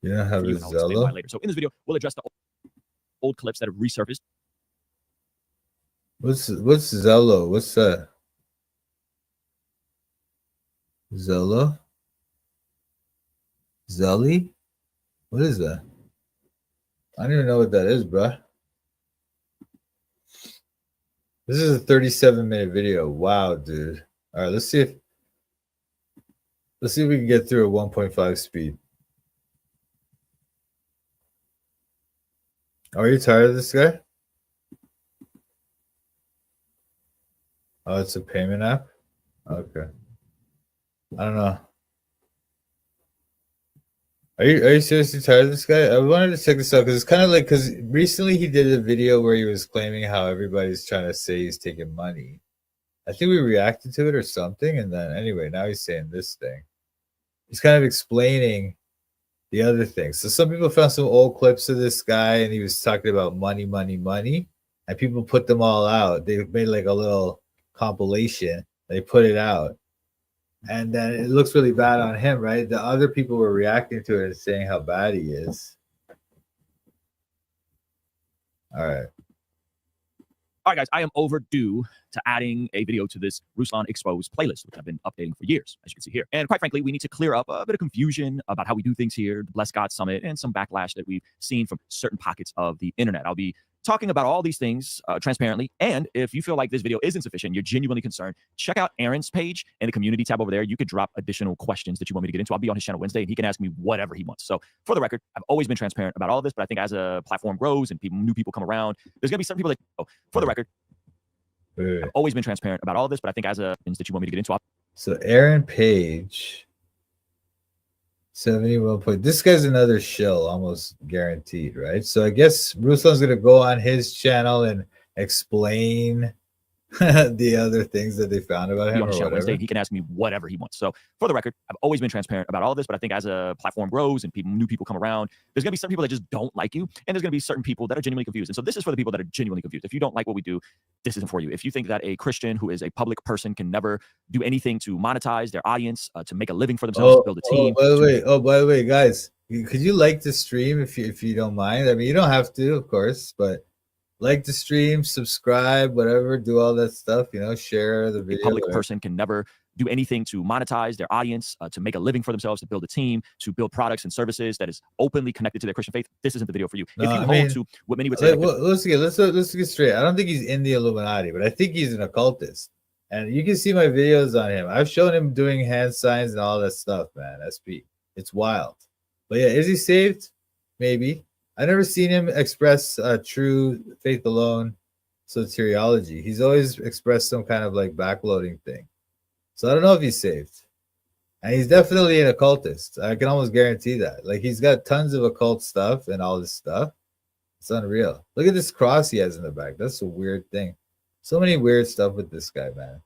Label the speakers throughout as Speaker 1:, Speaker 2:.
Speaker 1: You don't have a
Speaker 2: and I'll explain why
Speaker 1: Zelda?
Speaker 2: later. So in this video, we'll address the old clips that have resurfaced.
Speaker 1: What's Zello? What's that? Zello? Zelly? What is that? I don't even know what that is, bruh. This is a 37-minute video. Wow, dude. All right, let's see if we can get through at 1.5 speed. Are you tired of this guy? Oh, it's a payment app? Okay. I don't know. Are you seriously tired of this guy? I wanted to check this out because it's kind of like, because recently he did a video where he was claiming how everybody's trying to say he's taking money. I think we reacted to it or something, and then anyway, now he's saying this thing. He's kind of explaining the other things. So some people found some old clips of this guy, and he was talking about money, money, money, and people put them all out. They made like a little compilation. They put it out. And then it looks really bad on him, right? The other people were reacting to it and saying how bad he is. All right.
Speaker 2: All right, guys, I am overdue to adding a video to this Ruslan Exposed playlist, which I've been updating for years, as you can see here. And quite frankly, we need to clear up a bit of confusion about how we do things here, the Bless God Summit, and some backlash that we've seen from certain pockets of the internet. I'll be talking about all these things transparently. And if you feel like this video isn't sufficient, you're genuinely concerned, check out Aaron's page in the community tab over there. You could drop additional questions that you want me to get into. I'll be on his channel Wednesday, and he can ask me whatever he wants. So for the record, I've always been transparent about all of this, but I think as a platform grows and new people come around, there's going to be some people that, for the record, I've always been transparent about all of this, but I think as a that you want me to get into.
Speaker 1: So Aaron Page, 71 point. This guy's another shill, almost guaranteed, right? So I guess Ruslan's gonna go on his channel and explain the other things that they found about him or whatever.
Speaker 2: Wednesday, he can ask me whatever he wants. So for the record, I've always been transparent about all of this, but I think as a platform grows and new people come around, there's gonna be some people that just don't like you, and there's gonna be certain people that are genuinely confused. And so this is for the people that are genuinely confused. If you don't like what we do, this isn't for you. If you think that a Christian who is a public person can never do anything to monetize their audience, to make a living for themselves, to build a team.
Speaker 1: By the way, guys, could you like the stream if you don't mind? I mean, you don't have to, of course, but like the stream, subscribe, whatever, do all that stuff, share the video.
Speaker 2: A public person can never do anything to monetize their audience, to make a living for themselves, to build a team, to build products and services that is openly connected to their Christian faith. This isn't the video for you.
Speaker 1: No,
Speaker 2: if you hold to what many would say,
Speaker 1: let's get straight. I don't think he's in the Illuminati, but I think he's an occultist. And you can see my videos on him. I've shown him doing hand signs and all that stuff, man. SP. It's wild. But yeah, is he saved? Maybe. I never seen him express true faith alone soteriology. He's always expressed some kind of like backloading thing. So I don't know if he's saved. And he's definitely an occultist. I can almost guarantee that. Like, he's got tons of occult stuff and all this stuff. It's unreal. Look at this cross he has in the back. That's a weird thing. So many weird stuff with this guy, man.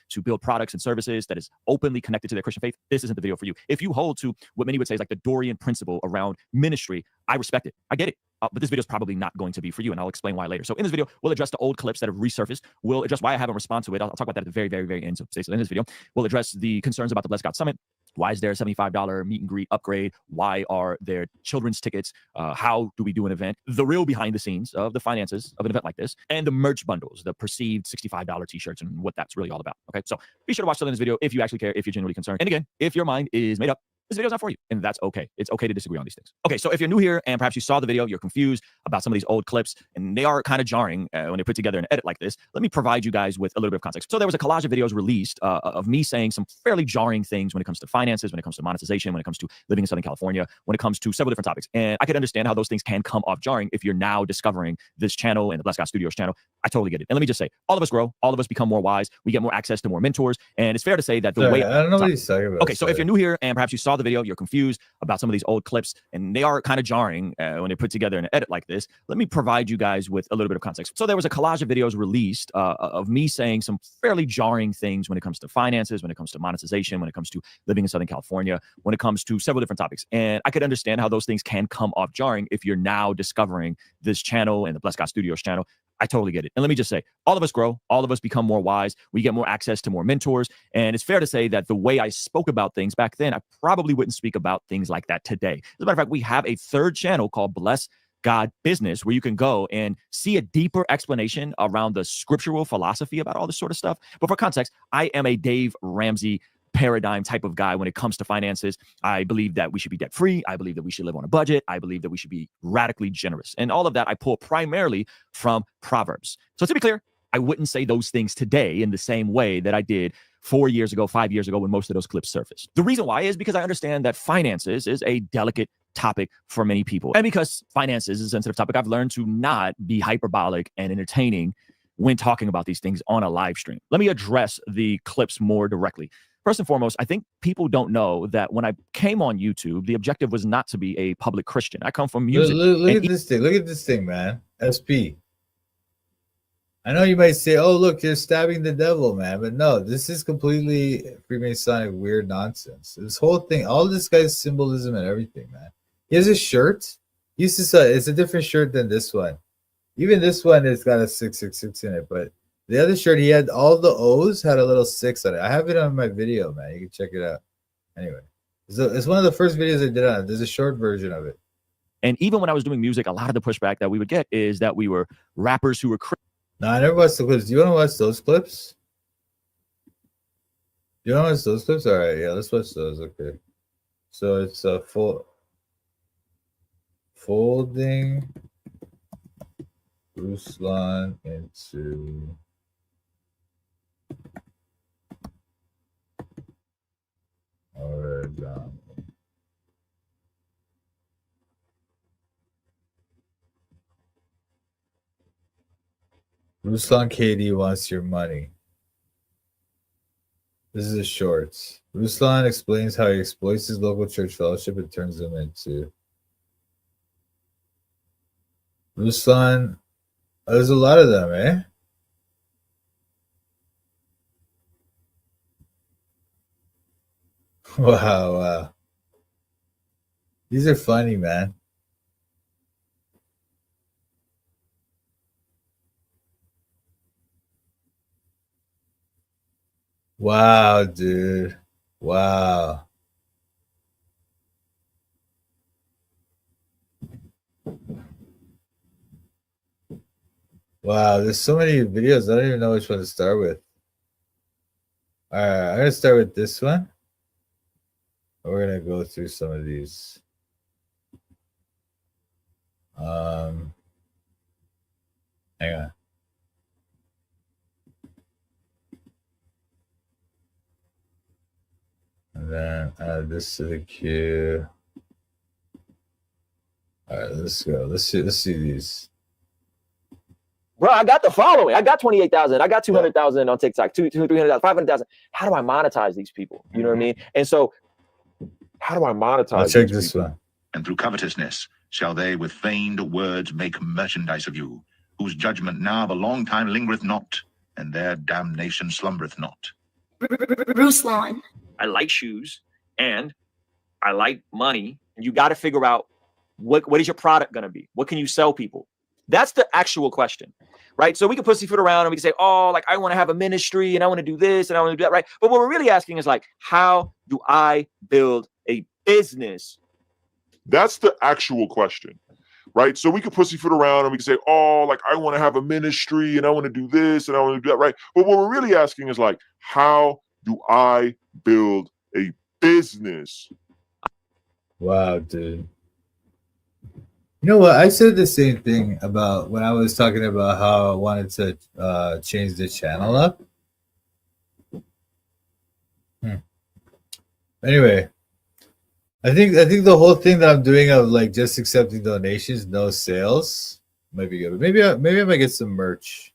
Speaker 2: To build products and services that is openly connected to their Christian faith, this isn't the video for you. If you hold to what many would say is like the Dorian principle around ministry, I respect it. I get it. But this video is probably not going to be for you, and I'll explain why later. So in this video, we'll address the old clips that have resurfaced. We'll address why I haven't responded to it. I'll talk about that at the very, very, very end. So stay in this video. We'll address the concerns about the Bless God Summit. Why is there a $75 meet and greet upgrade? Why are there children's tickets? How do we do an event? The real behind the scenes of the finances of an event like this, and the merch bundles, the perceived $65 t-shirts, and what that's really all about. Okay, so be sure to watch till the end of this video if you actually care, if you're genuinely concerned. And again, if your mind is made up, this video's not for you, and that's okay. It's okay to disagree on these things. Okay, so if you're new here and perhaps you saw the video, you're confused about some of these old clips, and they are kind of jarring when they're put together in an edit like this, let me provide you guys with a little bit of context. So there was a collage of videos released of me saying some fairly jarring things when it comes to finances, when it comes to monetization, when it comes to living in Southern California, when it comes to several different topics. And I could understand how those things can come off jarring if you're now discovering this channel and the Bless God Studios channel. I totally get it. And let me just say, all of us grow, all of us become more wise, we get more access to more mentors, and it's fair to say that the way...
Speaker 1: I don't know what he's talking about.
Speaker 2: Okay, so if you're new here and perhaps you saw the video, you're confused about some of these old clips, and they are kind of jarring when they're put together in an edit like this, let me provide you guys with a little bit of context. So there was a collage of videos released of me saying some fairly jarring things when it comes to finances, when it comes to monetization, when it comes to living in Southern California, when it comes to several different topics. And I could understand how those things can come off jarring if you're now discovering this channel and the Bless God Studios channel. I totally get it. And let me just say, all of us grow, all of us become more wise. We get more access to more mentors. And it's fair to say that the way I spoke about things back then, I probably wouldn't speak about things like that today. As a matter of fact, we have a third channel called Bless God Business, where you can go and see a deeper explanation around the scriptural philosophy about all this sort of stuff. But for context, I am a Dave Ramsey paradigm type of guy when it comes to finances. I believe that we should be debt free. I believe that we should live on a budget. I believe that we should be radically generous. And all of that I pull primarily from Proverbs. So to be clear, I wouldn't say those things today in the same way that I did 4 years ago, 5 years ago, when most of those clips surfaced. The reason why is because I understand that finances is a delicate topic for many people. And because finances is a sensitive topic, I've learned to not be hyperbolic and entertaining when talking about these things on a live stream. Let me address the clips more directly. First and foremost, I think people don't know that when I came on YouTube, the objective was not to be a public Christian. I come from music.
Speaker 1: Look at this thing. Look at this thing, man. SP. I know you might say, oh, look, you're stabbing the devil, man. But no, this is completely Freemasonic weird nonsense. This whole thing, all this guy's symbolism and everything, man. He has a shirt. It's a different shirt than this one. Even this one has got a 666 in it, but the other shirt, he had all the O's had a little 6 on it. I have it on my video, man. You can check it out. Anyway, it's one of the first videos I did on it. There's a short version of it.
Speaker 2: And even when I was doing music, a lot of the pushback that we would get is that we were rappers who were
Speaker 1: No, I never watched the clips. Do you want to watch those clips? Do you want to watch those clips? All right, yeah, let's watch those. Okay. So it's a folding Ruslan into origami. Ruslan KD wants your money. This is a shorts. Ruslan explains how he exploits his local church fellowship and turns them into. Ruslan, there's a lot of them, eh? Wow. These are funny, man. Wow, dude. Wow. Wow, there's so many videos. I don't even know which one to start with. All right, I'm going to start with this one. We're going to go through some of these. Hang on. And then add this to the queue. All right, let's go. Let's see these.
Speaker 3: Bro, I got the following. I got 28,000. I got 200,000 on TikTok, 300,000, 500,000. How do I monetize these people? You know what I mean? And so, how do I monetize?
Speaker 1: I'll check this one.
Speaker 4: And through covetousness shall they with feigned words make merchandise of you, whose judgment now of a long time lingereth not, and their damnation slumbereth not.
Speaker 5: Ruslan.
Speaker 3: I like shoes and I like money. And you got to figure out what is your product going to be? What can you sell people? That's the actual question, right? So we can pussyfoot around and we can say, oh, like I want to have a ministry and I want to do this and I want to do that, right? But what we're really asking is like, how do I build a business?
Speaker 6: That's the actual question, right? So we can pussyfoot around and we can say, oh, like I want to have a ministry and I want to do this and I want to do that, right? But what we're really asking is like, how do I build a business?
Speaker 1: Wow, dude. You know what? I said the same thing about when I was talking about how I wanted to change the channel up. Anyway, I think the whole thing that I'm doing of like just accepting donations, no sales, might be good. But maybe I might get some merch.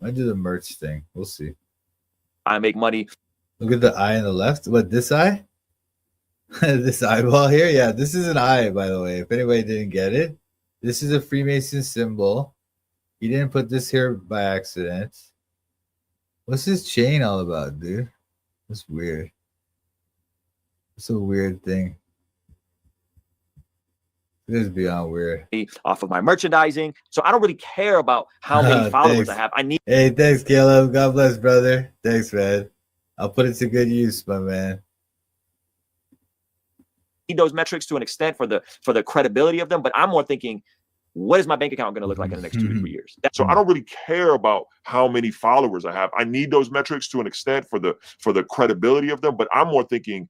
Speaker 1: I might do the merch thing. We'll see.
Speaker 3: I make money.
Speaker 1: Look at the eye on the left. What, this eye? This eyeball here? Yeah, this is an eye, by the way. If anybody didn't get it, this is a Freemason symbol. He didn't put this here by accident. What's this chain all about, dude? That's weird. It's a weird thing. This is beyond weird.
Speaker 3: off of my merchandising. So I don't really care about how many followers
Speaker 1: Thanks.
Speaker 3: I have. I need
Speaker 1: Hey, thanks, Caleb. God bless, brother. Thanks, man. I'll put it to good use, my man.
Speaker 3: those metrics to an extent for the credibility of them, but I'm more thinking, what is my bank account going to look like in the next 2 to 3 years?
Speaker 6: So I don't really care about how many followers I have. I need those metrics to an extent for the credibility of them, but I'm more thinking,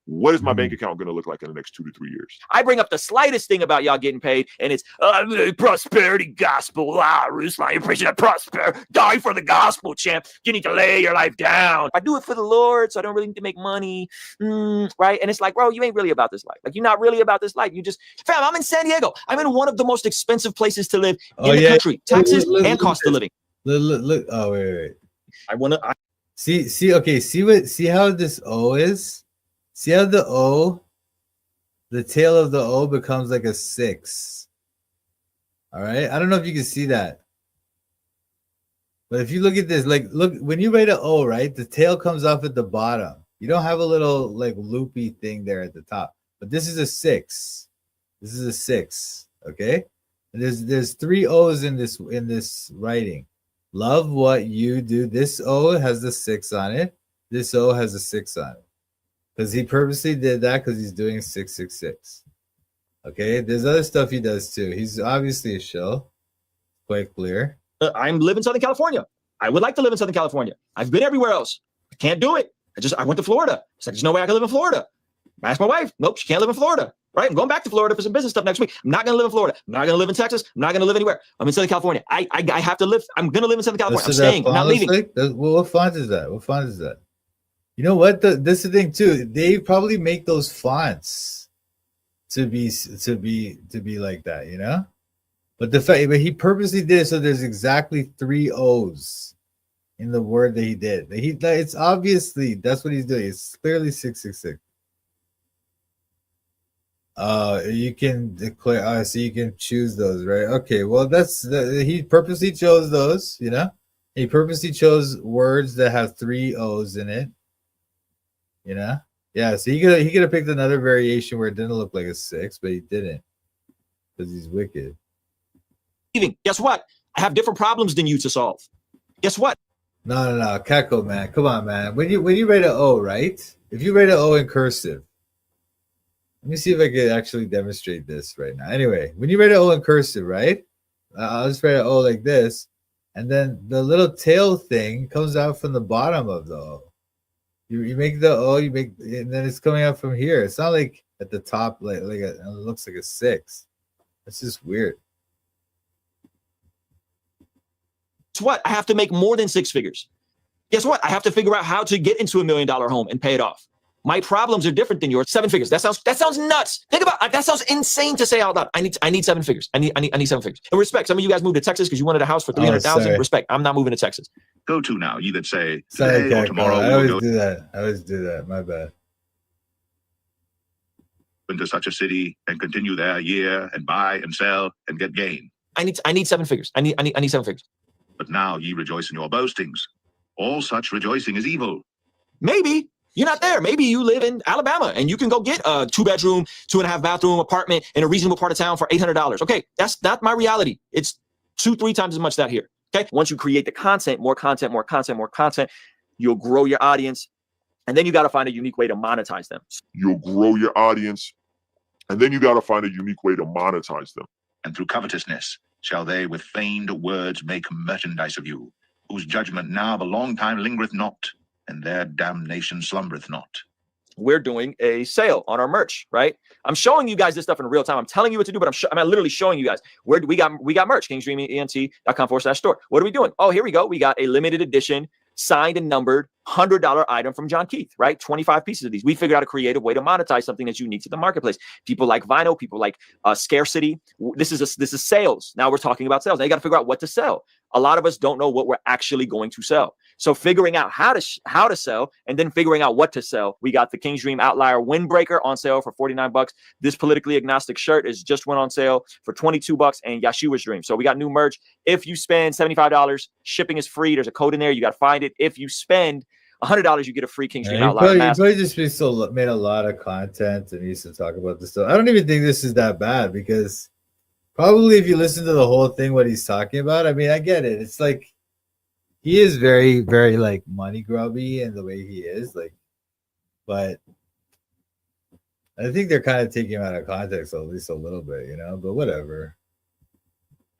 Speaker 6: what is my bank account going to look like in the next 2 to 3 years?
Speaker 3: I bring up the slightest thing about y'all getting paid, and it's prosperity gospel. Ruslan, you're preaching that prosperity. Die for the gospel, champ. You need to lay your life down. I do it for the Lord, so I don't really need to make money, right? And it's like, bro, you ain't really about this life. Like, you're not really about this life. You just, fam, I'm in San Diego. I'm in one of the most expensive places to live in the country. Taxes and cost of living.
Speaker 1: Look. Oh, wait.
Speaker 3: I want to.
Speaker 1: See. Okay. See how this O is. See how the O, the tail of the O becomes like a 6. All right. I don't know if you can see that. But if you look at this, like, look, when you write an O, right, the tail comes off at the bottom. You don't have a little like loopy thing there at the top. But this is a 6. This is a 6. Okay. And there's 3 O's in this writing. Love what you do. This O has the 6 on it. This O has a 6 on it. Because he purposely did that because he's doing 666. Okay, there's other stuff he does too. He's obviously a shill, quite clear.
Speaker 3: I live in Southern California. I would like to live in Southern California. I've been everywhere else. I can't do it. I went to Florida. It's like, there's no way I can live in Florida. I asked my wife. Nope, she can't live in Florida. Right? I'm going back to Florida for some business stuff next week. I'm not going to live in Florida. I'm not going to live in Texas. I'm not going to live anywhere. I'm in Southern California. I have to live. I'm going to live in Southern California. I'm staying. I'm not leaving.
Speaker 1: Like? What font is that? What font is that? You know what? This is the thing too. They probably make those fonts to be like that, you know. But he purposely did it so there's exactly 3 O's in the word that he did. It's obviously that's what he's doing. It's clearly 666. You can declare. So you can choose those, right? Okay. Well, he purposely chose those. You know, he purposely chose words that have 3 O's in it. You know, yeah. So he could have picked another variation where it didn't look like a 6, but he didn't because he's wicked.
Speaker 3: Guess what? I have different problems than you to solve. Guess what?
Speaker 1: No, Kako, man, come on, man. When you write an O, right? If you write an O in cursive, let me see if I can actually demonstrate this right now. Anyway, when you write an O in cursive, right? I'll just write an O like this, and then the little tail thing comes out from the bottom of the O. You make the O, and then it's coming out from here. It's not like at the top, it looks like a 6. That's just weird.
Speaker 3: Guess what? I have to make more than 6 figures. Guess what? I have to figure out how to get into $1 million home and pay it off. My problems are different than yours. 7 figures. That sounds nuts. Think about that. Sounds insane to say out loud. I need 7 figures. I need 7 figures. And respect. Some of you guys moved to Texas because you wanted a house for 300,000. Respect. I'm not moving to Texas.
Speaker 4: Go to now, ye that say,
Speaker 1: Sorry,
Speaker 4: today or tomorrow
Speaker 1: I
Speaker 4: we will
Speaker 1: always do that. My bad.
Speaker 4: into such a city and continue there year and buy and sell and get gain.
Speaker 3: I need 7 figures. I need 7 figures.
Speaker 4: But now ye rejoice in your boastings. All such rejoicing is evil.
Speaker 3: Maybe you're not there. Maybe you live in Alabama and you can go get a 2-bedroom, 2.5 bathroom apartment in a reasonable part of town for $800. Okay, that's not my reality. It's 2-3 times as much that here. Okay, once you create the content, more content, you'll grow your audience, and then you got to find a unique way to monetize them.
Speaker 6: You'll grow your audience, and then you got to find a unique way to monetize them.
Speaker 4: And through covetousness shall they with feigned words make merchandise of you, whose judgment now of a long time lingereth not, and their damnation slumbereth not.
Speaker 3: We're doing a sale on our merch, right? I'm showing you guys this stuff in real time. I'm telling you what to do, but I'm literally showing you guys where we got merch, KingStreamENT.com/store. What are we doing? Oh, here we go. We got a limited edition, signed and numbered $100 item from John Keith, right? 25 pieces of these. We figured out a creative way to monetize something that's unique to the marketplace. People like vinyl, people like scarcity. This is sales. Now we're talking about sales. Now you got to figure out what to sell. A lot of us don't know what we're actually going to sell. So figuring out how to sell and then figuring out what to sell. We got the King's Dream Outlier Windbreaker on sale for $49. This politically agnostic shirt just went on sale for $22, and Yeshua's Dream. So we got new merch. If you spend $75, shipping is free. There's a code in there. You got to find it. If you spend $100, you get a free King Stream
Speaker 1: Yeah, he
Speaker 3: Outlier
Speaker 1: probably, he
Speaker 3: mask.
Speaker 1: probably just made a lot of content and used to talk about this stuff. I don't even think this is that bad because probably if you listen to the whole thing, what he's talking about, I mean, I get it. It's like he is very, very like money grubby in the way he is, like, but I think they're kind of taking him out of context at least a little bit, you know, but whatever.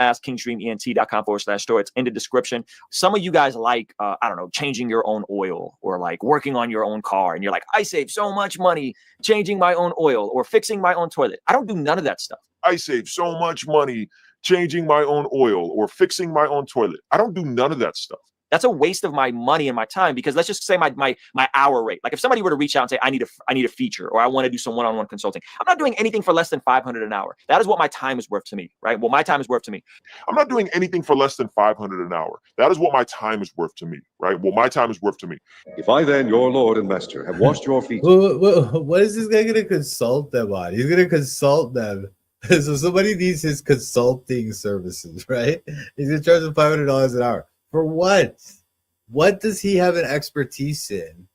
Speaker 3: KingstreamENT.com/store. It's in the description. Some of you guys like, I don't know, changing your own oil or like working on your own car. And you're like, I save so much money changing my own oil or fixing my own toilet. I don't do none of that stuff.
Speaker 6: I save so much money changing my own oil or fixing my own toilet. I don't do none of that stuff.
Speaker 3: That's a waste of my money and my time because let's just say my hour rate. Like if somebody were to reach out and say, I need a feature or I want to do some one-on-one consulting, I'm not doing anything for less than $500 an hour. That is what my time is worth to me, right? Well, my time is worth to me.
Speaker 6: I'm not doing anything for less than $500 an hour. That is what my time is worth to me, right? Well, my time is worth to me.
Speaker 7: If I then, your Lord and Master, have washed your feet.
Speaker 1: What is this guy going to consult them on? He's going to consult them. So somebody needs his consulting services, right? He's going to charge them $500 an hour. For what? What does he have an expertise in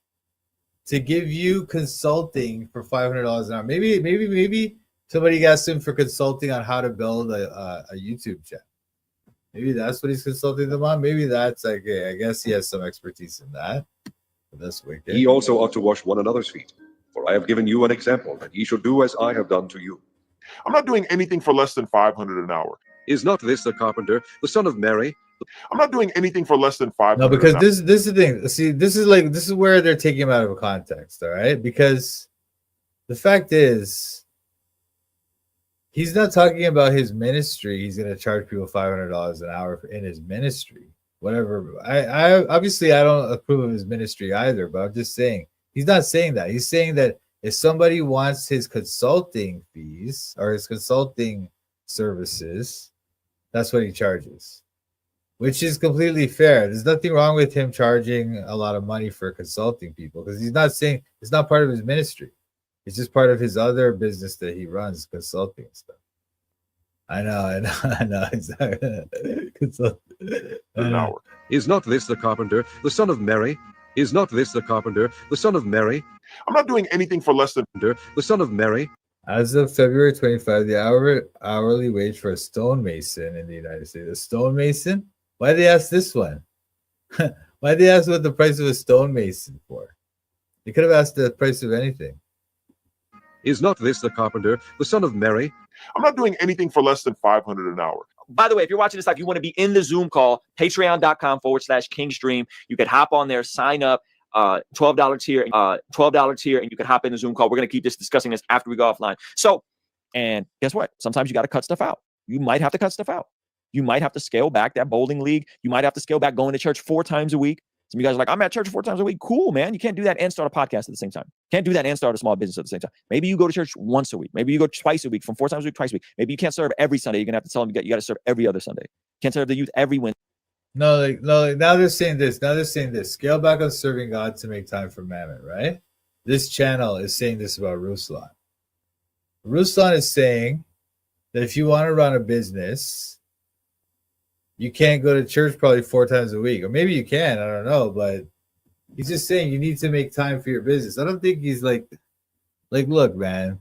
Speaker 1: to give you consulting for $500 an hour? Maybe somebody asked him for consulting on how to build a YouTube channel. Maybe that's what he's consulting them on. Maybe that's like, I guess he has some expertise in that. But that's wicked.
Speaker 7: Ye also ought to wash one another's feet. For I have given you an example that ye should do as I have done to you.
Speaker 6: I'm not doing anything for less than $500 an hour.
Speaker 7: Is not this the carpenter, the son of Mary?
Speaker 6: I'm not doing anything for less than $500.
Speaker 1: No, because this is the thing. See, this is where they're taking him out of context, all right? Because the fact is, he's not talking about his ministry. He's going to charge people $500 an hour in his ministry. Whatever. I obviously I don't approve of his ministry either, but I'm just saying he's not saying that. He's saying that if somebody wants his consulting fees or his consulting services, that's what he charges. Which is completely fair. There's nothing wrong with him charging a lot of money for consulting people because he's not saying it's not part of his ministry. It's just part of his other business that he runs, consulting stuff. I know. Exactly.
Speaker 6: An hour.
Speaker 7: Is not this the carpenter, the son of Mary? Is not this the carpenter, the son of Mary?
Speaker 6: I'm not doing anything for less than
Speaker 7: The son of Mary?
Speaker 1: As of February 25, the hourly wage for a stonemason in the United States. A stonemason? Why they ask this one? Why they ask what the price of a stonemason for? They could have asked the price of anything.
Speaker 7: Is not this the carpenter, the son of Mary?
Speaker 6: I'm not doing anything for less than $500 an hour.
Speaker 3: By the way, if you're watching this live, you want to be in the Zoom call, patreon.com/KingStream. You could hop on there, sign up, $12 tier, $12 tier, and you can hop in the Zoom call. We're going to keep discussing this after we go offline. So, and guess what? Sometimes you got to cut stuff out. You might have to cut stuff out. You might have to scale back that bowling league. You might have to scale back going to church 4 times a week. Some of you guys are like, I'm at church 4 times a week. Cool, man. You can't do that and start a podcast at the same time. Can't do that and start a small business at the same time. Maybe you go to church once a week. Maybe you go twice a week, from 4 times a week, twice a week. Maybe you can't serve every Sunday. You're going to have to tell them you got to serve every other Sunday. Can't serve the youth every Wednesday.
Speaker 1: No, now they're saying this. Scale back on serving God to make time for Mammon, right? This channel is saying this about Ruslan. Ruslan is saying that if you want to run a business, you can't go to church probably 4 times a week. Or maybe you can, I don't know, but he's just saying you need to make time for your business. I don't think he's like look, man.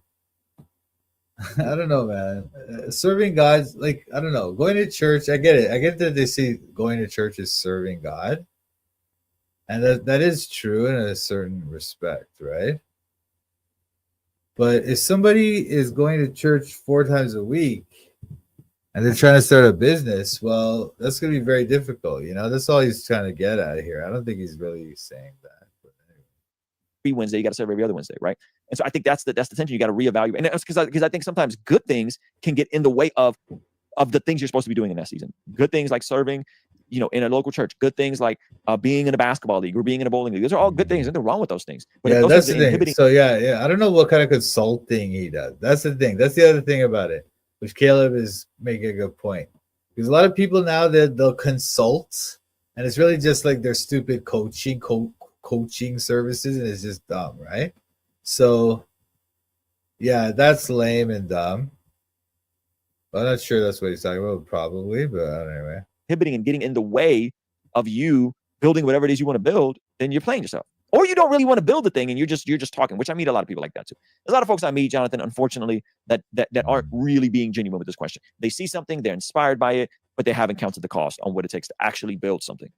Speaker 1: I don't know, man. Serving God's like, I don't know. Going to church, I get it. I get that they say going to church is serving God. And that is true in a certain respect, right? But if somebody is going to church 4 times a week and they're trying to start a business, well, that's going to be very difficult. You know, that's all he's trying to get at here. I don't think he's really saying that. But anyway.
Speaker 3: Every Wednesday, you got to serve every other Wednesday, right? And so I think that's the tension you got to reevaluate. And it's because I think sometimes good things can get in the way of the things you're supposed to be doing in that season. Good things like serving, you know, in a local church. Good things like being in a basketball league or being in a bowling league. Those are all good things. There's nothing wrong with those things. But
Speaker 1: yeah,
Speaker 3: those
Speaker 1: that's the thing.
Speaker 3: inhibiting-
Speaker 1: So yeah. I don't know what kind of consulting he does. That's the thing. That's the other thing about it, which Caleb is making a good point. Because a lot of people now they'll consult, and it's really just like their stupid coaching services, and it's just dumb, right? So yeah, that's lame and dumb. I'm not sure that's what he's talking about, probably, but anyway.
Speaker 3: Inhibiting and getting in the way of you building whatever it is you want to build, then you're playing yourself. Or you don't really want to build the thing and you're just talking, which I meet a lot of people like that too. There's a lot of folks I meet, Jonathan, unfortunately, that aren't really being genuine with this question. They see something, they're inspired by it, but they haven't counted the cost on what it takes to actually build something,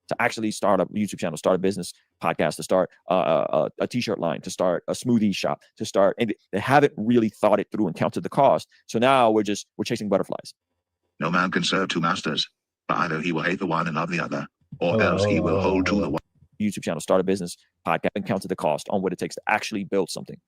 Speaker 3: to actually start a YouTube channel, start a business podcast, to start a t-shirt line, to start a smoothie shop, to start, and they haven't really thought it through and counted the cost. So now we're chasing butterflies.
Speaker 4: No man can serve two masters, for either he will hate the one and love the other, or else he will hold to the one.
Speaker 3: YouTube channel, start a business podcast, and counted the cost on what it takes to actually build something.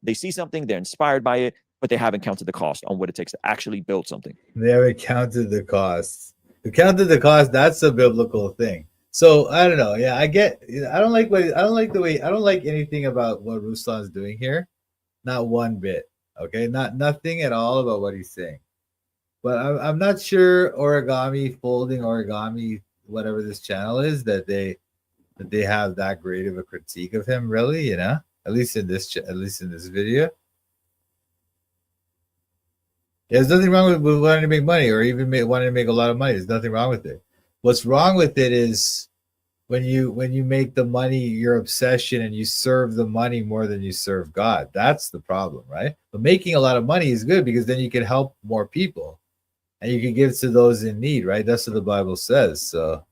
Speaker 3: They see something, they're inspired by it, but they haven't counted the cost on what it takes to actually build something.
Speaker 1: They haven't counted the costs. The counted the cost, that's a biblical thing. So I don't know. Yeah, I don't like anything about what Ruslan's doing here. Not one bit. Okay, nothing at all about what he's saying. But I'm not sure folding origami, whatever this channel is, that they have that great of a critique of him, really, you know, at least in this video. There's nothing wrong with wanting to make money, or even wanting to make a lot of money. There's nothing wrong with it. What's wrong with it is when you make the money your obsession and you serve the money more than you serve God. That's the problem, right? But making a lot of money is good because then you can help more people and you can give to those in need, right? That's what the Bible says. So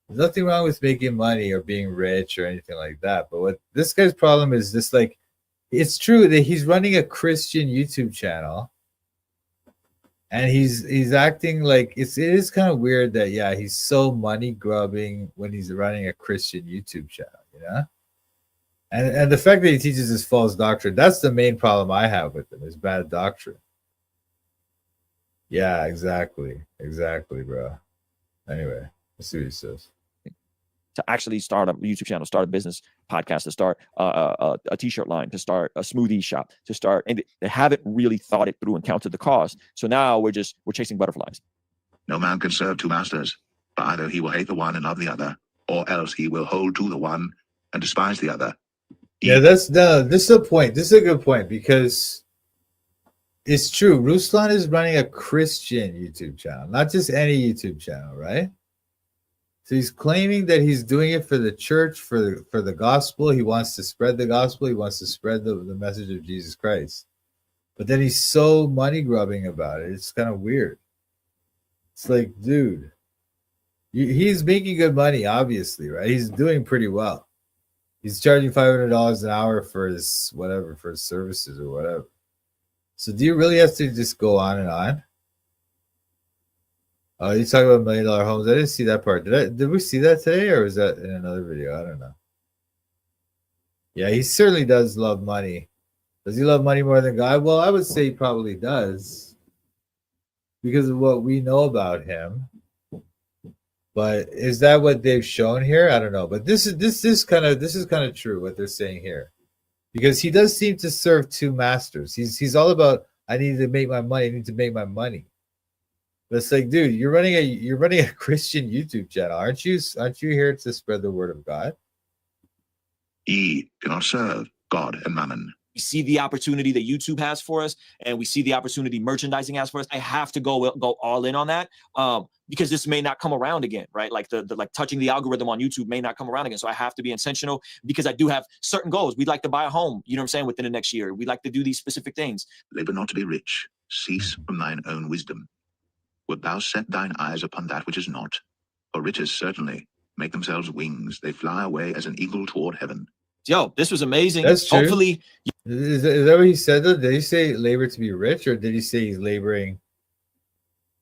Speaker 1: there's nothing wrong with making money or being rich or anything like that. But what this guy's problem is just like, it's true that he's running a Christian YouTube channel and he's acting like it is kind of weird that, yeah, he's so money grubbing when he's running a Christian YouTube channel, you know? And the fact that he teaches this false doctrine, that's the main problem I have with him, is bad doctrine. Yeah, exactly, bro. Anyway, let's see what he says.
Speaker 3: To actually start a YouTube channel, start a business podcast, to start a t-shirt line, to start a smoothie shop, to start, and they haven't really thought it through and counted the cost. So now we're chasing butterflies.
Speaker 4: No man can serve two masters, for either he will hate the one and love the other, or else he will hold to the one and despise the other.
Speaker 1: Yeah, this is a point. This is a good point, because it's true. Ruslan is running a Christian YouTube channel, not just any YouTube channel, right? So he's claiming that he's doing it for the church, for the gospel. He wants to spread the gospel. He wants to spread the message of Jesus Christ. But then he's so money grubbing about it. It's kind of weird. It's like, dude, he's making good money, obviously, right? He's doing pretty well. He's charging $500 an hour for his whatever, for his services or whatever. So do you really have to just go on and on? Oh, you talking about $1 million homes? I didn't see that part. Did we see that today, or was that in another video? I don't know. Yeah, he certainly does love money. Does he love money more than God? Well, I would say he probably does, because of what we know about him. But is that what they've shown here? I don't know. But this is kind of true what they're saying here, because he does seem to serve two masters. He's all about, I need to make my money. I need to make my money. But it's like, dude, you're running a Christian YouTube channel, aren't you? Aren't you here to spread the word of God?
Speaker 4: Ye cannot serve God and mammon.
Speaker 3: We see the opportunity that YouTube has for us, and we see the opportunity merchandising has for us. I have to go all in on that, because this may not come around again, right? Like the touching the algorithm on YouTube may not come around again. So I have to be intentional, because I do have certain goals. We'd like to buy a home, you know what I'm saying, within the next year. We'd like to do these specific things.
Speaker 4: Labor not to be rich. Cease from thine own wisdom. Wilt thou set thine eyes upon that which is not? For riches certainly make themselves wings. They fly away as an eagle toward heaven.
Speaker 3: Yo, this was amazing.
Speaker 1: That's true.
Speaker 3: Hopefully,
Speaker 1: is that what he said, though? Did he say labor to be rich, or did he say he's laboring?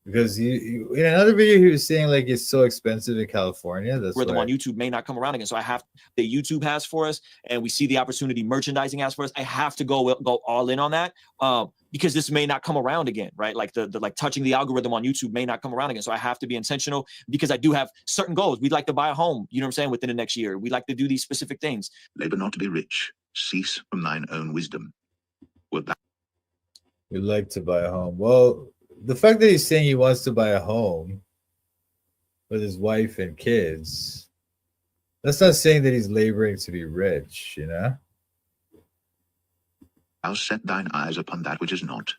Speaker 1: Because in another video, he was saying like it's so expensive in California. That's
Speaker 3: rhythm on YouTube may not come around again. So I have that YouTube has for us, and we see the opportunity merchandising has for us. I have to go all in on that, because this may not come around again, right? Like the touching the algorithm on YouTube may not come around again. So I have to be intentional, because I do have certain goals. We'd like to buy a home, you know what I'm saying, within the next year. We'd like to do these specific things.
Speaker 4: Labor not to be rich. Cease from thine own wisdom. Wilt thou
Speaker 1: We'd like to buy a home. Well, the fact that he's saying he wants to buy a home with his wife and kids, that's not saying that he's laboring to be rich, you know?
Speaker 4: thou set thine eyes upon that which is not?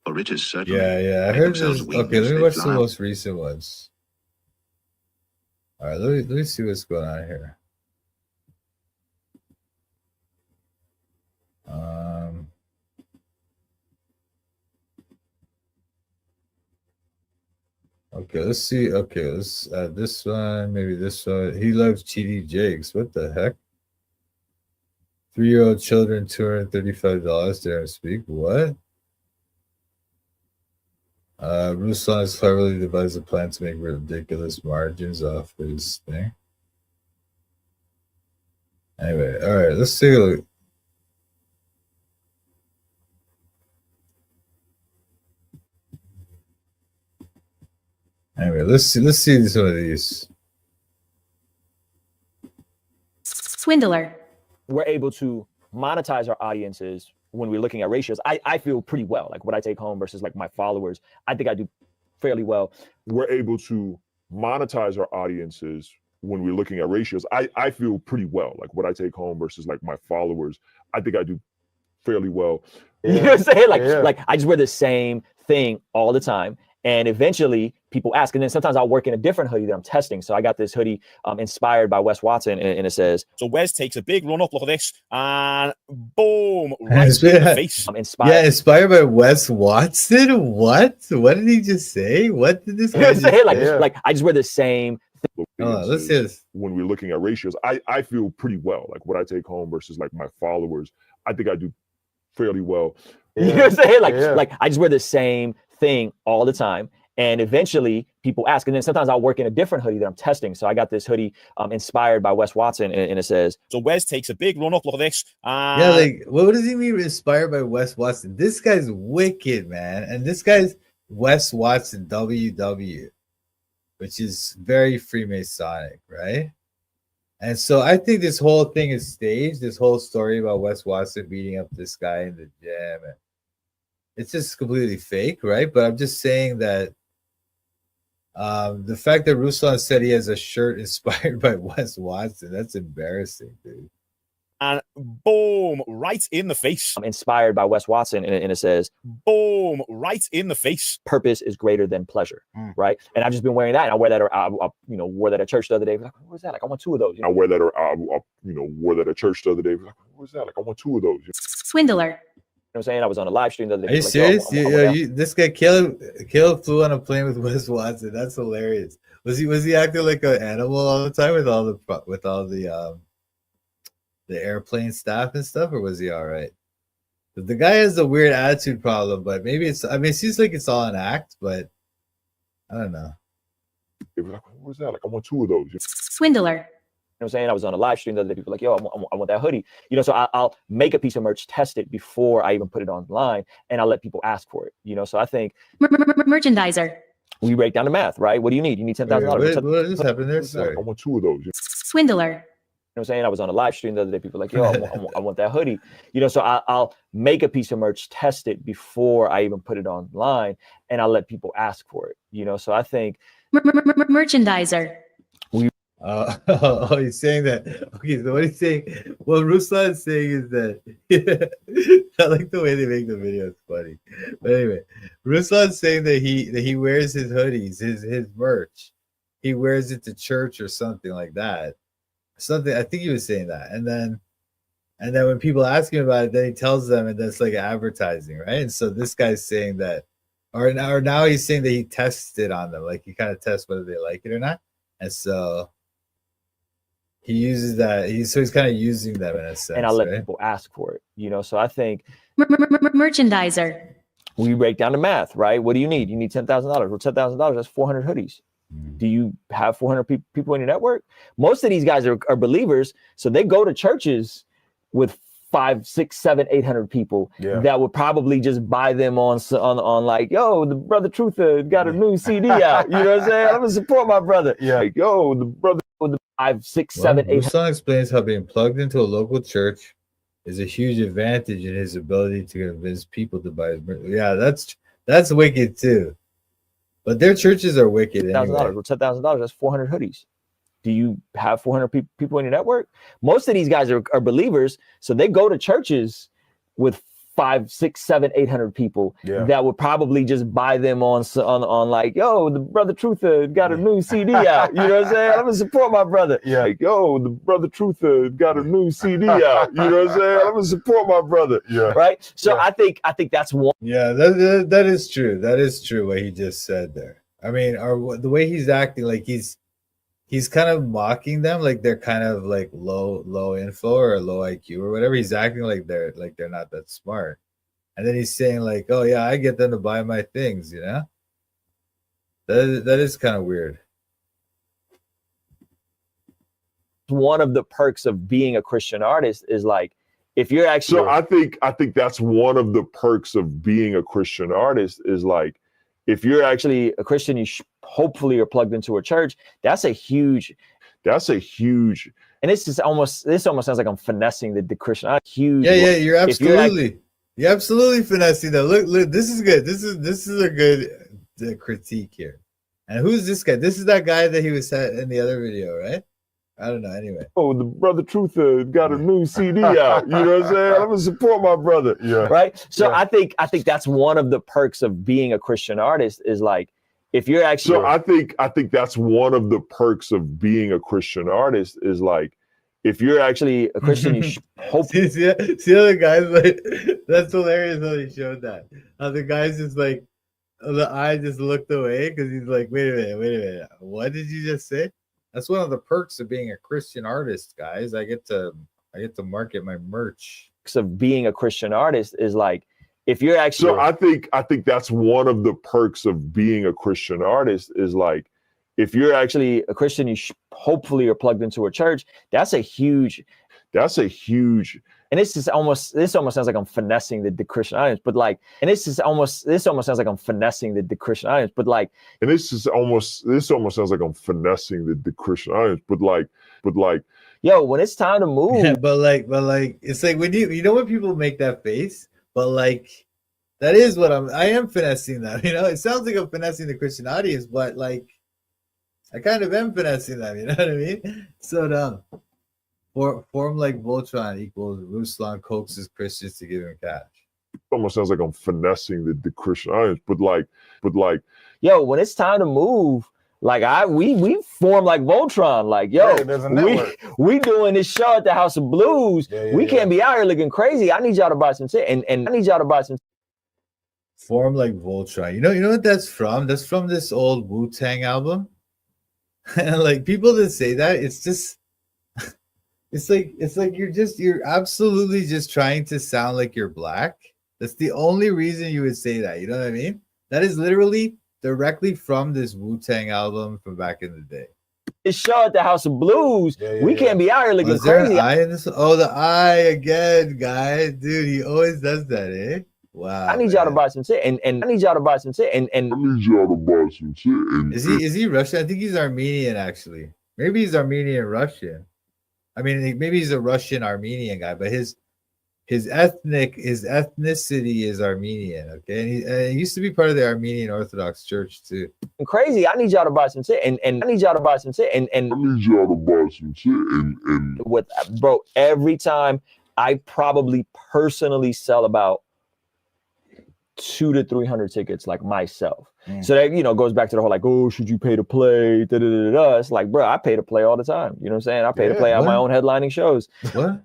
Speaker 4: For riches certainly.
Speaker 1: Yeah. I
Speaker 4: make
Speaker 1: heard
Speaker 4: themselves
Speaker 1: this.
Speaker 4: wings.
Speaker 1: Okay, let me
Speaker 4: They
Speaker 1: watch the
Speaker 4: fly
Speaker 1: most recent ones. All right, let me see what's going on here. Okay, let's see. Okay, let's add this one. Maybe this one. He loves TD Jakes. What the heck? 3-year-old children, $235 to speak. What? Ruslan has cleverly devised a plan to make ridiculous margins off his thing. Anyway, all right, let's take a look. Anyway, let's see some of these.
Speaker 5: Swindler.
Speaker 3: We're able to monetize our audiences when we're looking at ratios. I feel pretty well, like what I take home versus like my followers. I think I do fairly well.
Speaker 6: We're able to monetize our audiences when we're looking at ratios. I feel pretty well, like what I take home versus like my followers. I think I do fairly well.
Speaker 3: You know what I'm saying? Like I just wear the same thing all the time. And eventually people ask, and then sometimes I'll work in a different hoodie that I'm testing. So I got this hoodie inspired by Wes Watson, and it says,
Speaker 8: so Wes takes a big run up, look at this, and boom, right in the face.
Speaker 3: I'm inspired.
Speaker 1: Yeah, inspired by Wes Watson. What? What did he just say? What did this
Speaker 3: You know
Speaker 1: guy
Speaker 3: what I'm saying?
Speaker 1: say?
Speaker 3: Like I just wear the same
Speaker 1: Let's see this.
Speaker 6: When we're looking at ratios, I feel pretty well, like what I take home versus like my followers. I think I do fairly well.
Speaker 3: You know what I'm saying? Like I just wear the same thing all the time. And eventually people ask, and then sometimes I'll work in a different hoodie that I'm testing. So I got this hoodie inspired by Wes Watson, and it says,
Speaker 8: so Wes takes a big run up, look at this.
Speaker 1: Yeah, like what does he mean inspired by Wes Watson? This guy's wicked, man. And this guy's Wes Watson WW, which is very Freemasonic, right? And so I think this whole thing is staged, this whole story about Wes Watson beating up this guy in the gym. And it's just completely fake, right? But I'm just saying that the fact that Ruslan said he has a shirt inspired by Wes Watson, that's embarrassing, dude.
Speaker 8: And boom, right in the face.
Speaker 3: I'm inspired by Wes Watson, and it says,
Speaker 8: boom, right in the face.
Speaker 3: Purpose is greater than pleasure, right? And I've just been wearing that, and I wear that, or I wore that at church the other day. Like, where's that? Like, I want two of those.
Speaker 6: I wear that, or I wore that at church the other day. Like, where's that? Like, I want two of those.
Speaker 5: Swindler.
Speaker 3: You know what I'm saying? I was on a live stream the other day.
Speaker 1: Are you serious? This guy Caleb flew on a plane with Wes Watson. That's hilarious. Was he acting like an animal all the time with all the airplane staff and stuff, or was he all right? The guy has a weird attitude problem, but maybe it seems like it's all an act, but I don't know.
Speaker 6: Like, where's that? Like, I want two of those.
Speaker 5: Swindler.
Speaker 3: You know what I'm saying? I was on a live stream the other day. People were like, yo, I want that hoodie. You know, so I'll make a piece of merch, test it before I even put it online, and I'll let people ask for it. You know, so I think
Speaker 5: Merchandiser.
Speaker 3: we break down the math, right? What do you need? You need $10,000.
Speaker 1: What just happened there? Sorry.
Speaker 6: I want two of those.
Speaker 5: Swindler.
Speaker 3: You know what I'm saying? I was on a live stream the other day. People were like, yo, I want that hoodie. You know, so I'll make a piece of merch, test it before I even put it online, and I'll let people ask for it. You know, so I think
Speaker 5: Merchandiser.
Speaker 1: Oh, he's saying that. Okay, so what he's saying, what Ruslan is saying is that I like the way they make the videos funny. But anyway, Ruslan's saying that he wears his hoodies, his merch. He wears it to church or something like that. Something, I think he was saying that, and then when people ask him about it, then he tells them, and that's like advertising, right? And so this guy's saying that, or now he's saying that he tests it on them, like he kind of tests whether they like it or not, and so he uses that. He's kind of using them in a sense,
Speaker 3: and I'll let
Speaker 1: right?
Speaker 3: people ask for it. You know, so I think
Speaker 5: Merchandiser.
Speaker 3: we break down the math, right? What do you need? You need $10,000. Well, $10,000, that's 400 hoodies. Do you have 400 people in your network? Most of these guys are believers, so they go to churches with 5, 6, 7, 800 people that would probably just buy them on like, yo, the Brother Truther got a new CD out. You know what I'm saying? I'm gonna support my brother.
Speaker 6: Yeah.
Speaker 3: Like, yo, the brother with the 5, 6, 7, 800.
Speaker 1: Ruslan explains how being plugged into a local church is a huge advantage in his ability to convince people to buy his merch. Yeah, that's wicked too. But their churches are wicked anyway.
Speaker 3: $10,000. Well, $10,000, that's 400 hoodies. Do you have 400 people in your network? Most of these guys are believers, so they go to churches with 5, 6, 7, 800 people that would probably just buy them on like, yo, the Brother Truther got a new CD out. You know what I'm saying? I'm gonna support my brother. Like, yo, the Brother Truther got a new CD out. You know what I'm saying? I'm gonna support my brother. Right. So I think that's one.
Speaker 1: Yeah, that is true. That is true what he just said there. I mean, or the way he's acting, like he's kind of mocking them, like they're kind of like low info or low IQ or whatever. He's acting like they're not that smart, and then he's saying like, "Oh yeah, I get them to buy my things," you know. That is kind of weird.
Speaker 3: One of the perks of being a Christian artist is like, if you're actually
Speaker 6: So I think that's one of the perks of being a Christian artist is like, if you're
Speaker 3: actually a Christian, you hopefully are plugged into a church. That's a huge,
Speaker 6: and
Speaker 3: this almost sounds like I'm finessing the Christian. Huge.
Speaker 1: Yeah, you're
Speaker 3: if you're
Speaker 1: you're absolutely finessing that. Look, this is good. This is a good critique here. And who's this guy? This is that guy that he was at in the other video, right? I don't know. Anyway.
Speaker 6: Oh, the Brother Truth got a new CD out. You know what I'm saying? I'm gonna support my brother. Yeah.
Speaker 3: Right. So
Speaker 6: Yeah.
Speaker 3: I think that's one of the perks of being a Christian artist is like, if you're actually
Speaker 6: So I think that's one of the perks of being a Christian artist is like, if you're actually a Christian, you hope.
Speaker 1: see how the guys like that's hilarious how he showed that. How the guys just like the eye just looked away because he's like, wait a minute, what did you just say? That's one of the perks of being a Christian artist, guys. I get to market my merch.
Speaker 3: Of being a Christian artist is like, if you're actually
Speaker 6: So I think that's one of the perks of being a Christian artist is like, if you're
Speaker 3: actually a Christian, you hopefully are plugged into a church. That's a huge, and this almost sounds like I'm finessing the Christian audience, but like, and this almost sounds like I'm finessing the Christian audience, but like,
Speaker 6: and this almost sounds like I'm finessing the Christian audience, but like,
Speaker 3: yo, when it's time to move,
Speaker 1: Yeah, but like, it's like when you know when people make that face, but like, that is what I am finessing them. You know, it sounds like I'm finessing the Christian audience, but like, I kind of am finessing them. You know what I mean? So dumb. Form like Voltron equals Ruslan coaxes Christians to give him cash.
Speaker 6: almost sounds like I'm finessing the Christian audience, but like,
Speaker 3: yo, when it's time to move, like we form like Voltron, like yo,
Speaker 8: there's a network.
Speaker 3: we doing this show at the House of Blues. We can't be out here looking crazy. I need y'all to buy some shit, and I need y'all to buy some.
Speaker 1: Form like Voltron. You know what that's from? That's from this old Wu-Tang album. And like people that say that, it's just it's like you're absolutely just trying to sound like you're black. That's the only reason you would say that. You know what I mean? That is literally directly from this Wu-Tang album from back in the day.
Speaker 3: This show at the House of Blues. We can't be out here looking
Speaker 1: Was there an
Speaker 3: crazy.
Speaker 1: eye in this? Oh, the eye again, guys. Dude, he always does that, eh? Wow.
Speaker 3: I need y'all to buy some shit, and I need y'all to buy some shit, and
Speaker 1: Is he Russian? I think he's Armenian, actually. Maybe he's Armenian Russian. I mean, maybe he's a Russian Armenian guy, but his ethnicity is Armenian. Okay, and he used to be part of the Armenian Orthodox Church too.
Speaker 3: crazy. I need y'all to buy some shit, and I need y'all to buy some shit, and with bro, every time I probably personally sell about 200 to 300 tickets, like myself. So that, you know, goes back to the whole like, oh, should you pay to play? Da, da, da, da. It's like, bro, I pay to play all the time. You know what I'm saying? I pay to play on my own headlining shows.
Speaker 1: What?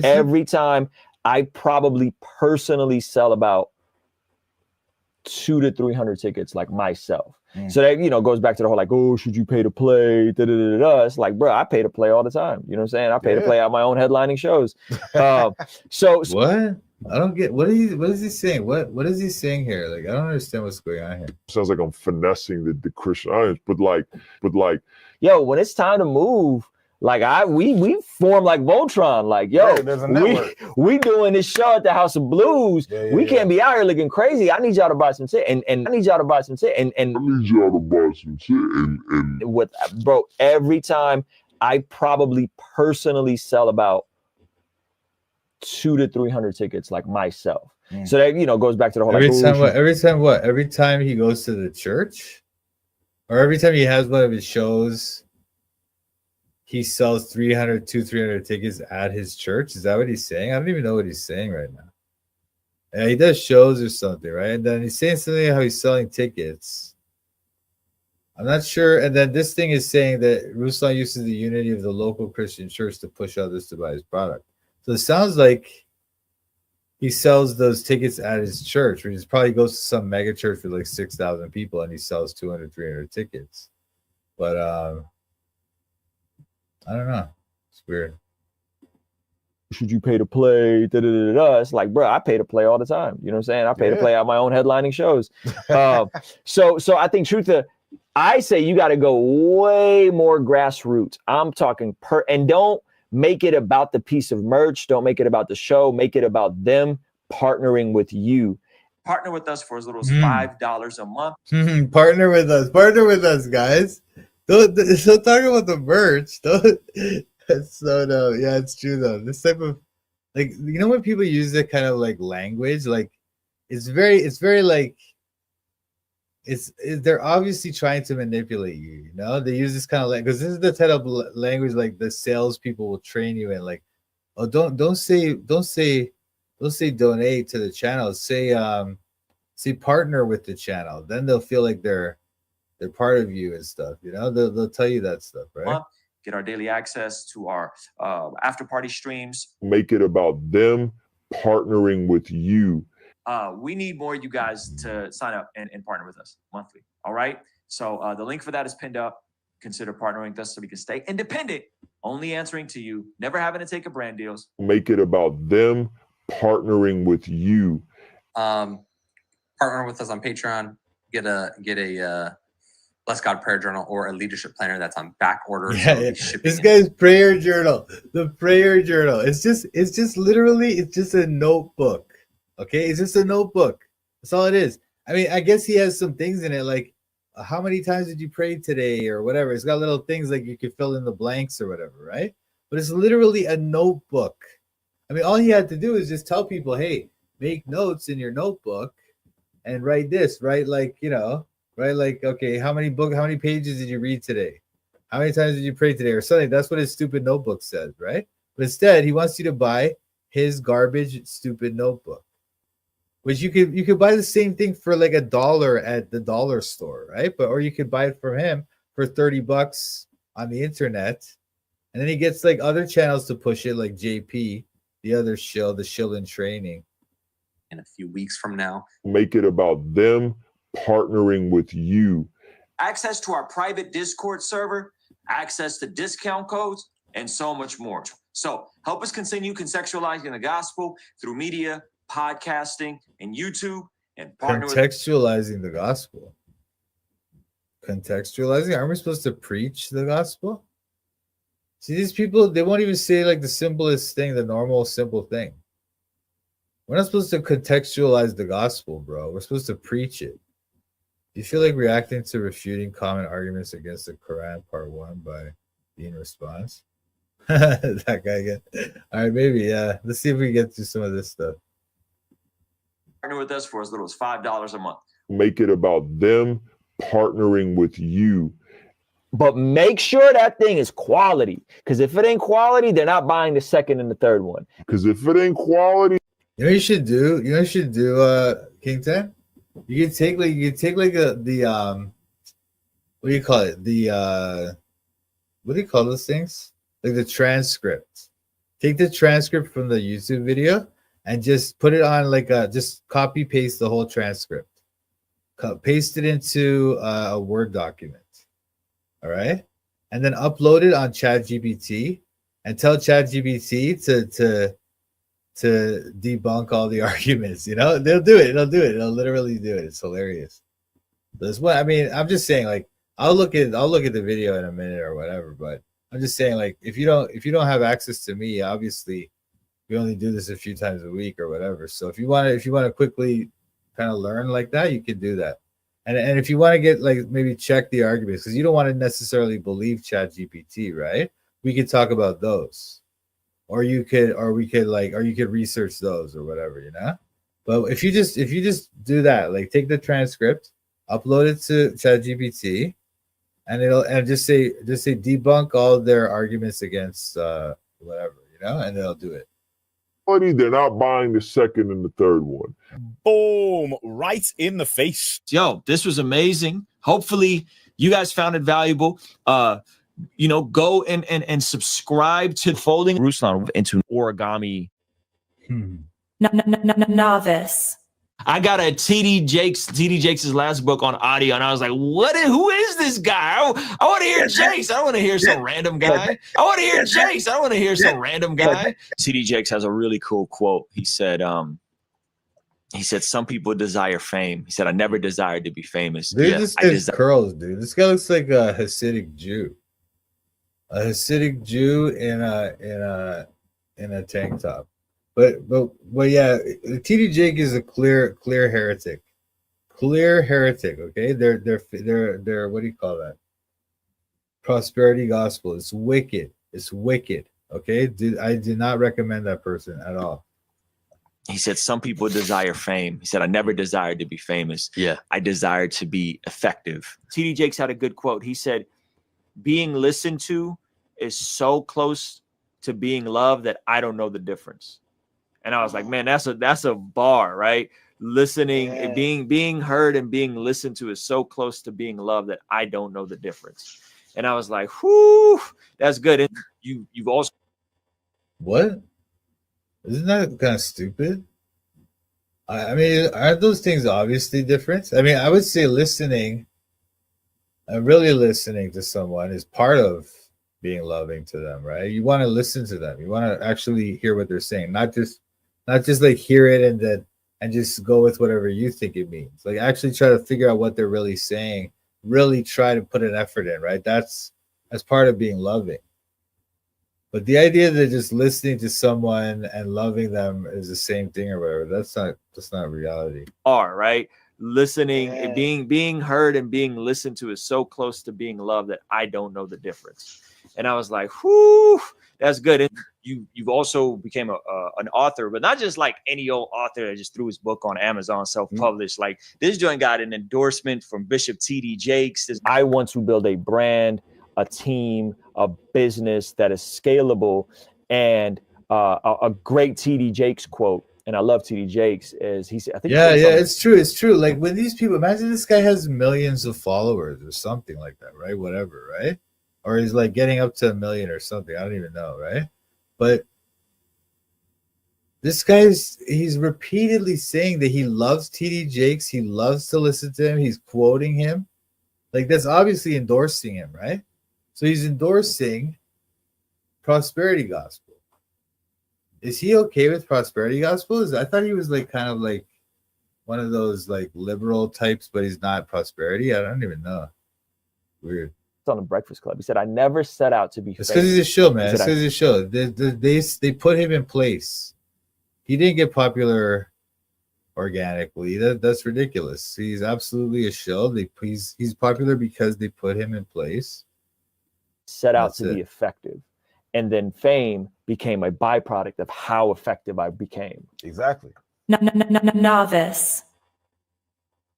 Speaker 3: Every time I probably personally sell about 200 to 300 tickets, like myself. So that, you know, goes back to the whole like, oh, should you pay to play? Da, da, da, da. It's like, bro, I pay to play all the time. You know what I'm saying? I pay to play out my own headlining shows. So
Speaker 1: what? I don't get what is he saying? What is he saying here? Like, I don't understand what's going on here.
Speaker 6: sounds like I'm finessing the Christian audience, but like,
Speaker 3: yo, when it's time to move, like we form like Voltron, like yo,
Speaker 8: there's a network.
Speaker 3: we doing this show at the House of Blues. We can't be out here looking crazy. I need y'all to buy some shit, and I need y'all to buy some shit, and with bro, every time I probably personally sell about 200 to 300 tickets, like myself. So that, you know, goes back to the whole
Speaker 1: Every
Speaker 3: like,
Speaker 1: time what? Every time he goes to the church, or every time he has one of his shows, he sells 300 tickets at his church. Is that what he's saying? I don't even know what he's saying right now. Yeah, he does shows or something, right? And then he's saying something how he's selling tickets. I'm not sure. And then this thing is saying that Ruslan uses the unity of the local Christian church to push others to buy his product. So it sounds like he sells those tickets at his church, which is probably goes to some mega church with like 6,000 people, and he sells 200, 300 tickets. But I don't know. It's weird.
Speaker 9: Should you pay to play? It's like, bro, I pay to play all the time. You know what I'm saying? I pay to play out my own headlining shows. So I think I say you got to go way more grassroots. I'm talking and don't make it about the piece of merch. Don't make it about the show. Make it about them partnering with you.
Speaker 3: Partner with us for as little as $5 a month.
Speaker 1: Partner with us, guys. Don't talk about the merch. That's so dope. Yeah, it's true though. This type of like, you know, when people use that kind of like language, like it's very like they're obviously trying to manipulate you. You know, they use this kind of language because this is the type of language like the salespeople will train you in. Like, oh, don't say donate to the channel. Say partner with the channel. Then they'll feel like they're part of you and stuff. You know, they'll tell you that stuff, right?
Speaker 3: Get our daily access to our after party streams.
Speaker 6: Make it about them partnering with you.
Speaker 3: We need more of you guys to sign up and partner with us monthly. All right. So the link for that is pinned up. Consider partnering with us so we can stay independent, only answering to you, never having to take a brand deals.
Speaker 6: Make it about them partnering with you.
Speaker 10: Partner with us on Patreon. Get a Bless God prayer journal or a leadership planner that's on back order.
Speaker 1: Yeah. This guy's prayer journal. The prayer journal. It's just literally a notebook. Okay, it's just a notebook. That's all it is. I mean, I guess he has some things in it, like how many times did you pray today or whatever. It's got little things like you could fill in the blanks or whatever, right? But it's literally a notebook. I mean, all he had to do is just tell people, hey, make notes in your notebook and write this, right? Like, you know, right? Like, okay, how many pages did you read today? How many times did you pray today or something? That's what his stupid notebook says, right? But instead, he wants you to buy his garbage, stupid notebook, which you could buy the same thing for like $1 at the dollar store, right? Or you could buy it from him for $30 on the internet. And then he gets like other channels to push it, like JP, the other show, the Shill in Training.
Speaker 10: In a few weeks from now.
Speaker 6: Make it about them partnering with you.
Speaker 3: Access to our private Discord server, access to discount codes, and so much more. So help us continue contextualizing the gospel through media, podcasting, and YouTube, and partner
Speaker 1: contextualizing the gospel. Contextualizing? Aren't we supposed to preach the gospel? See, these people, they won't even say like the simplest thing, the normal, simple thing. We're not supposed to contextualize the gospel, bro. We're supposed to preach it. Do you feel like reacting to refuting common arguments against the Quran, part 1 by Dean Response? That guy again. All right, maybe, yeah. Let's see if we can get through some of this stuff.
Speaker 3: Partner with us for as little as $5 a month.
Speaker 6: Make it about them partnering with you.
Speaker 9: But make sure that thing is quality. Because if it ain't quality, they're not buying the second and the third one.
Speaker 6: Because if it ain't quality,
Speaker 1: you know what you should do, King 10? You can take like the what do you call it? What do you call those things? Like the transcript. Take the transcript from the YouTube video and just put it on like just copy paste the whole transcript. Paste it into a Word document. All right? And then upload it on ChatGPT and tell ChatGPT to debunk all the arguments. You know, they'll do it. It'll literally do it. It's hilarious. That's what I mean. I'm just saying, like, I'll look at the video in a minute or whatever, but I'm just saying, like, if you don't have access to me, obviously we only do this a few times a week or whatever. So if you want to quickly kind of learn like that, you can do that. And if you want to get like maybe check the arguments, because you don't want to necessarily believe ChatGPT, right? We could talk about those. Or you could research those or whatever, you know. But if you just do that, like take the transcript, upload it to ChatGPT, and just say debunk all their arguments against whatever, you know, and they'll do it.
Speaker 6: They're not buying the second and the third one.
Speaker 8: Boom! Right in the face.
Speaker 3: Yo, this was amazing. Hopefully, you guys found it valuable. You know, go and subscribe to Folding
Speaker 2: Ruslan into origami
Speaker 5: Novice.
Speaker 11: I got a TD Jakes' last book on audio, and I was like, who is this guy? I want to hear Jakes. I don't want to hear some random guy. I want to hear Jakes. I don't want to hear some random guy.
Speaker 3: TD Jakes has a really cool quote. He said, some people desire fame. He said, I never desired to be famous.
Speaker 1: Dude,
Speaker 3: Yeah,
Speaker 1: this
Speaker 3: I
Speaker 1: guy's
Speaker 3: desire-
Speaker 1: curls, dude. This guy looks like a Hasidic Jew. A Hasidic Jew in a tank top. But yeah, TD Jake is a clear heretic. Clear heretic, okay? They're what do you call that? Prosperity gospel. It's wicked. It's wicked. Okay? I did not recommend that person at all.
Speaker 3: He said, some people desire fame. He said, I never desired to be famous.
Speaker 11: Yeah.
Speaker 3: I desired to be effective. TD Jakes had a good quote. He said, being listened to is so close to being loved that I don't know the difference. And I was like, man, that's a bar, right? Listening, being heard and being listened to is so close to being loved that I don't know the difference. And I was like, whoo, that's good. And you've also
Speaker 1: What? Isn't that kind of stupid? I mean, aren't those things obviously different? I mean, I would say listening, really listening to someone is part of being loving to them, right? You want to listen to them. You want to actually hear what they're saying, not just like hear it and just go with whatever you think it means. Like actually try to figure out what they're really saying. Really try to put an effort in, right? That's part of being loving. But the idea that just listening to someone and loving them is the same thing or whatever, that's not reality.
Speaker 3: are, right? Listening, being heard and being listened to is so close to being loved that I don't know the difference. And I was like, whoo, that's good. And you've also became an author, but not just like any old author that just threw his book on Amazon, self-published. Like this joint got an endorsement from Bishop TD Jakes.
Speaker 9: I want to build a brand, a team, a business that is scalable. And a great TD Jakes quote, and I love TD Jakes, is he said, I think,
Speaker 1: it's true. Like when these people, imagine this guy has millions of followers or something like that, right? Whatever, right? Or he's like getting up to 1 million or something. I don't even know, right? But this he's repeatedly saying that he loves TD Jakes. He loves to listen to him. He's quoting him. Like that's obviously endorsing him, right? So he's endorsing prosperity gospel. Is he okay with prosperity gospel? I thought he was like kind of like one of those like liberal types, but he's not prosperity. I don't even know. Weird.
Speaker 9: On the Breakfast Club, he said, I never set out to be
Speaker 1: It's because he's a show, man. It's
Speaker 9: He said,
Speaker 1: because he's a show. They put him in place. He didn't get popular organically. That's ridiculous. He's absolutely a show. He's popular because they put him in place.
Speaker 9: set out to be effective. And then fame became a byproduct of how effective I became.
Speaker 12: Exactly.
Speaker 5: Novice.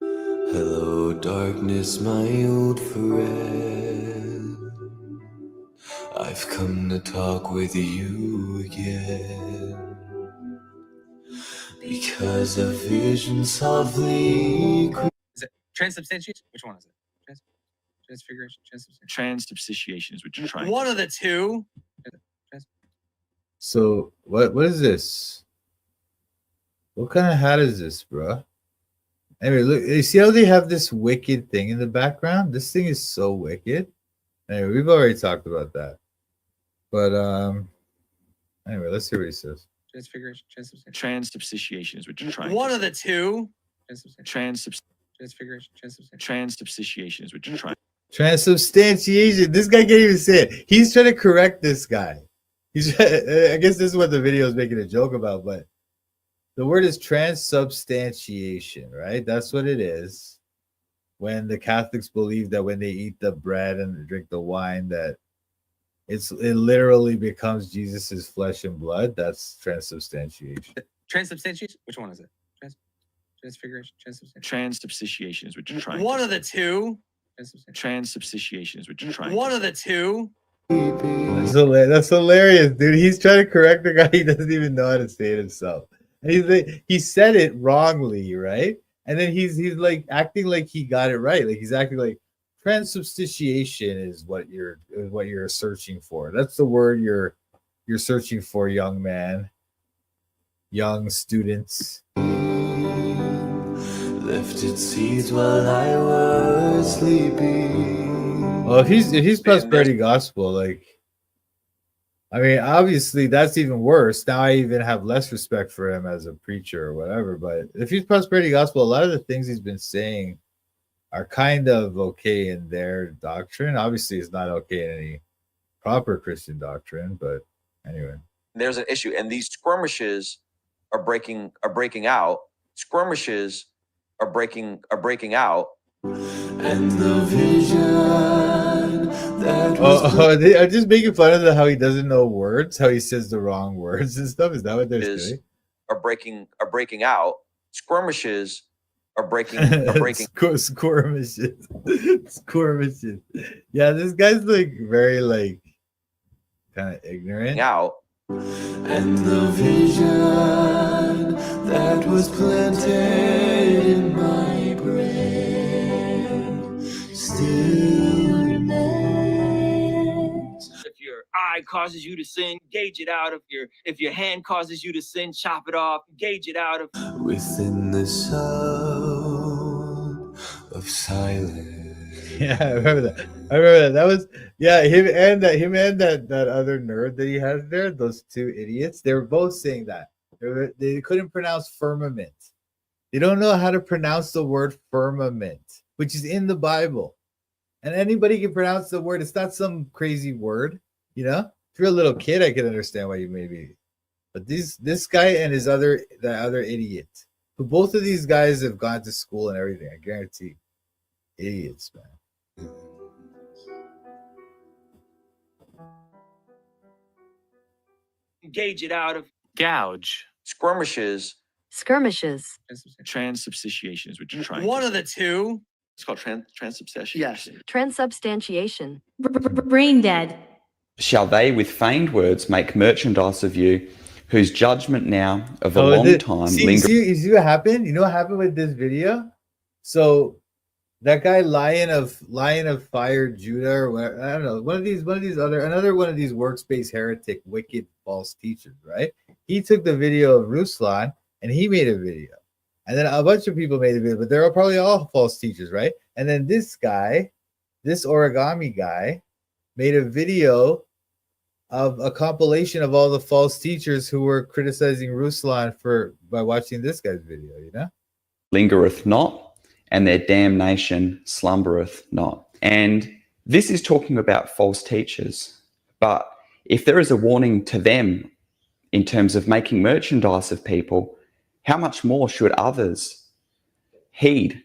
Speaker 13: Hello, darkness, my old friend. I've come to talk with you again. Because a vision softly.
Speaker 10: Is it transubstantiation? Which one is it? Transfiguration?
Speaker 3: Transubstantiation is what you're trying.
Speaker 10: One of the two.
Speaker 1: So what is this? What kind of hat is this, bro? Anyway, look, you see how they have this wicked thing in the background? This thing is so wicked. Anyway, we've already talked about that. But anyway, let's see what he says.
Speaker 10: Transfiguration.
Speaker 3: Transubstantiation is what you're trying.
Speaker 10: One of the two.
Speaker 3: Transubstantiation is what you're trying.
Speaker 1: Transubstantiation. This guy can't even say it. He's trying to correct this guy. I guess this is what the video is making a joke about, but the word is transubstantiation, right? That's what it is. When the Catholics believe that when they eat the bread and drink the wine, that it literally becomes Jesus's flesh and blood. That's transubstantiation.
Speaker 10: Transubstantiation? Which one is it? Transfiguration.
Speaker 3: Transubstantiation is what you're trying.
Speaker 10: One of the two.
Speaker 3: Transubstantiation is what you're trying.
Speaker 10: One of the two.
Speaker 1: That's hilarious, dude. He's trying to correct the guy. He doesn't even know how to say it himself. And he said it wrongly, right? And then he's like acting like he got it right. Like he's acting like transubstantiation is what you're searching for. That's the word you're searching for, young man. young students.
Speaker 13: Lifted seeds while I was sleeping.
Speaker 1: Well, if he's prosperity gospel, like, I mean, obviously that's even worse. Now I even have less respect for him as a preacher or whatever. But if he's prosperity gospel, a lot of the things he's been saying are kind of okay in their doctrine. Obviously, it's not okay in any proper Christian doctrine. But anyway,
Speaker 3: there's an issue, and these skirmishes are breaking out. Skirmishes are breaking out.
Speaker 13: And the vision that
Speaker 1: I'm just making fun of how he doesn't know words, how he says the wrong words and stuff. Is that what they're saying?
Speaker 3: Are breaking out. Skirmishes are breaking.
Speaker 1: Skirmishes. Skirmishes. Yeah, this guy's like very like kind of ignorant.
Speaker 3: Out.
Speaker 13: And the vision that was planted in my brain still remains.
Speaker 12: If your eye causes you to sin, gauge it out. If your hand causes you to sin, chop it off, gauge it out.
Speaker 13: Within the sound of silence.
Speaker 1: Yeah, I remember that. That was him and that other nerd that he has there. Those two idiots. They were both saying that they couldn't pronounce firmament. They don't know how to pronounce the word firmament, which is in the Bible, and anybody can pronounce the word. It's not some crazy word, you know. If you're a little kid, I can understand why you maybe. But this guy and that other idiot, who both of these guys have gone to school and everything. I guarantee, idiots, man.
Speaker 12: Gauge it out of
Speaker 2: Gouge.
Speaker 3: Skirmishes.
Speaker 2: Transubstantiation is what you're trying.
Speaker 12: One
Speaker 2: to
Speaker 12: of the two.
Speaker 3: It's called transubstantiation.
Speaker 12: Yes.
Speaker 5: Transubstantiation. Brain dead.
Speaker 14: Shall they with feigned words make merchandise of you, whose judgment now of a long time lingers?
Speaker 1: See what happened? You know what happened with this video? So that guy Lion of Fire Judah, or whatever, I don't know, one of these workspace heretic, wicked false teachers, right? He took the video of Ruslan and he made a video. And then a bunch of people made a video, but they're probably all false teachers, right? And then this guy, this origami guy, made a video of a compilation of all the false teachers who were criticizing Ruslan by watching this guy's video, you know?
Speaker 14: Lingereth not, and their damnation slumbereth not. And this is talking about false teachers. But if there is a warning to them in terms of making merchandise of people, how much more should others heed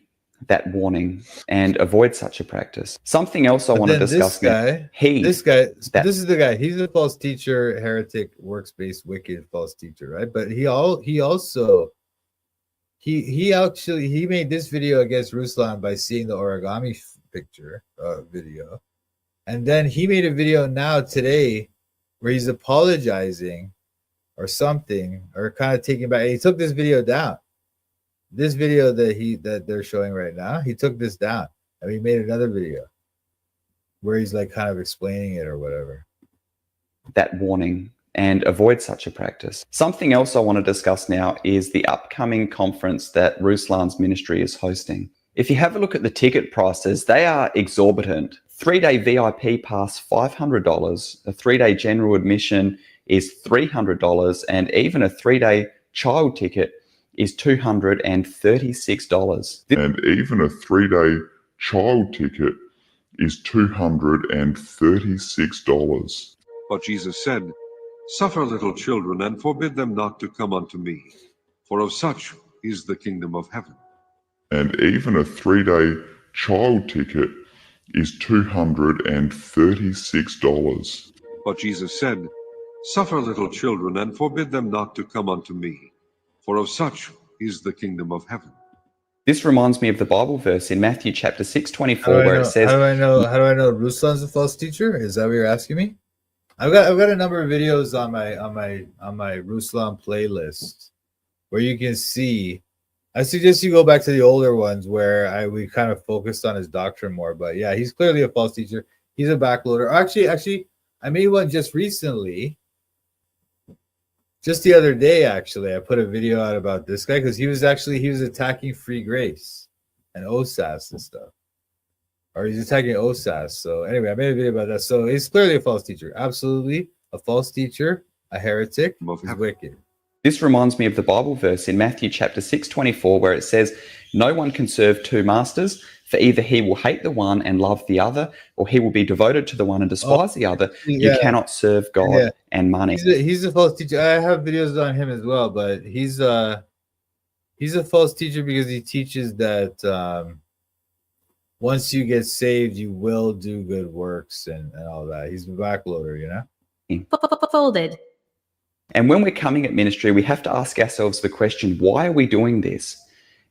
Speaker 14: that warning and avoid such a practice? Something else I want to discuss.
Speaker 1: This guy, this is the guy. He's a false teacher, heretic, works-based, wicked false teacher, right? But he made this video against Ruslan by seeing the origami picture video, and then he made a video now today where he's apologizing or something, or kind of taking back. He took this video down. This video that they're showing right now, he took this down, and he made another video where he's like kind of explaining it or whatever.
Speaker 14: That warning and avoid such a practice. Something else I want to discuss now is the upcoming conference that Ruslan's ministry is hosting. If you have a look at the ticket prices, they are exorbitant. 3-day VIP pass, $500. A 3-day general admission is $300. And even a 3-day child ticket is $236.
Speaker 6: And even a 3-day child ticket is $236.
Speaker 7: But Jesus said, "Suffer little children and forbid them not to come unto me, for of such is the kingdom of heaven."
Speaker 6: And even a 3-day child ticket is $236.
Speaker 7: But Jesus said, "Suffer little children and forbid them not to come unto me, for of such is the kingdom of heaven."
Speaker 14: This reminds me of the Bible verse in Matthew chapter 6:24, where it says,
Speaker 1: How do I know Ruslan's a false teacher? Is that what you're asking me? I've got a number of videos on my Ruslan playlist where you can see. I suggest you go back to the older ones where we kind of focused on his doctrine more. But yeah, he's clearly a false teacher. He's a backloader. Actually, I made one just recently just the other day, actually, I put a video out about this guy because he was attacking Free Grace and OSAS and stuff. Or he's attacking OSAS. So anyway, I made a video about that. So he's clearly a false teacher. Absolutely a false teacher, a heretic. He's wicked.
Speaker 14: This reminds me of the Bible verse in Matthew chapter 6:24, where it says, "No one can serve two masters, for either he will hate the one and love the other, or he will be devoted to the one and despise the other. You cannot serve God and money."
Speaker 1: He's a false teacher. I have videos on him as well, but he's a false teacher because he teaches that once you get saved, you will do good works and all that. He's a backloader, you know?
Speaker 5: Folded.
Speaker 14: And when we're coming at ministry, we have to ask ourselves the question, why are we doing this?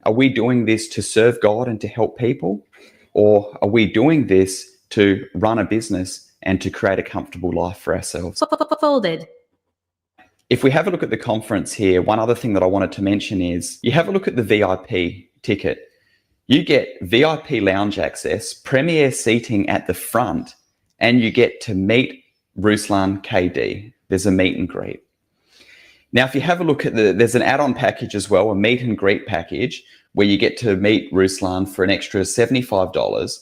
Speaker 14: Are we doing this to serve God and to help people? Or are we doing this to run a business and to create a comfortable life for ourselves?
Speaker 5: Folded.
Speaker 14: If we have a look at the conference here, one other thing that I wanted to mention is you have a look at the VIP ticket. You get VIP lounge access, premier seating at the front, and you get to meet Ruslan KD. There's a meet and greet. Now, if you have a look at there's an add-on package as well, a meet and greet package, where you get to meet Ruslan for an extra $75,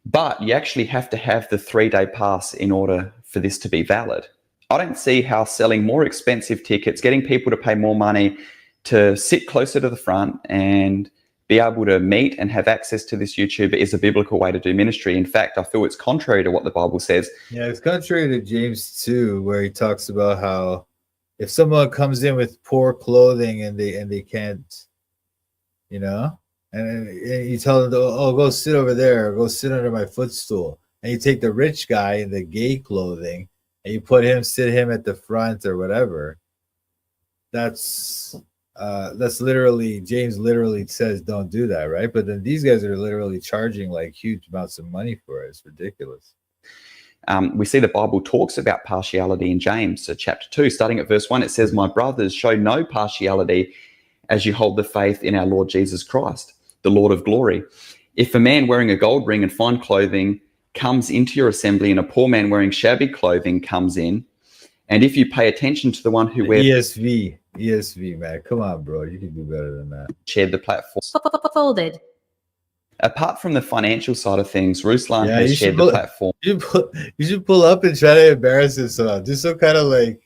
Speaker 14: but you actually have to have the 3-day pass in order for this to be valid. I don't see how selling more expensive tickets, getting people to pay more money to sit closer to the front and be able to meet and have access to this YouTuber is a biblical way to do ministry. In fact, I feel it's contrary to what the Bible says.
Speaker 1: Yeah, it's contrary to James 2, where he talks about how if someone comes in with poor clothing and they can't, you know, and you tell them, oh, go sit over there, or go sit under my footstool, and you take the rich guy in the gay clothing and you sit him at the front or whatever, that's literally, James literally says don't do that, right? But then these guys are literally charging like huge amounts of money for it. It's ridiculous.
Speaker 14: We see the Bible talks about partiality in James. So chapter 2, starting at verse 1, it says, "My brothers, show no partiality as you hold the faith in our Lord Jesus Christ, the Lord of glory. If a man wearing a gold ring and fine clothing comes into your assembly, and a poor man wearing shabby clothing comes in, and if you pay attention to the one who wears..."
Speaker 1: ESV, man. Come on, bro. You can do better than that.
Speaker 14: Shared the platform.
Speaker 5: Folded.
Speaker 14: Apart from the financial side of things, Ruslan has shared the platform.
Speaker 1: You should pull up and try to embarrass him somehow. Do some kind of like,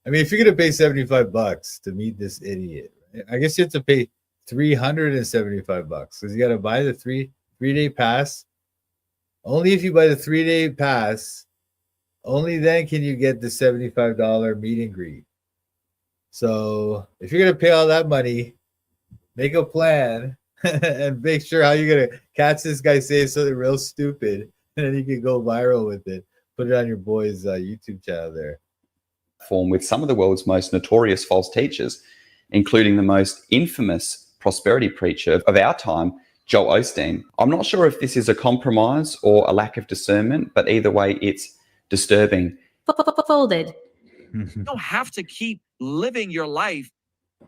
Speaker 1: I mean, if you're gonna pay $75 to meet this idiot, right? I guess you have to pay $375 because you got to buy the three-day pass. Only if you buy the 3-day pass, only then can you get the $75 meet and greet. So if you're gonna pay all that money, make a plan and make sure how you're gonna catch this guy saying something real stupid, and then you can go viral with it. Put it on your boy's YouTube channel there.
Speaker 14: With some of the world's most notorious false teachers, including the most infamous prosperity preacher of our time, Joel Osteen. I'm not sure if this is a compromise or a lack of discernment, but either way, it's disturbing.
Speaker 5: Folded.
Speaker 3: You don't have to keep living your life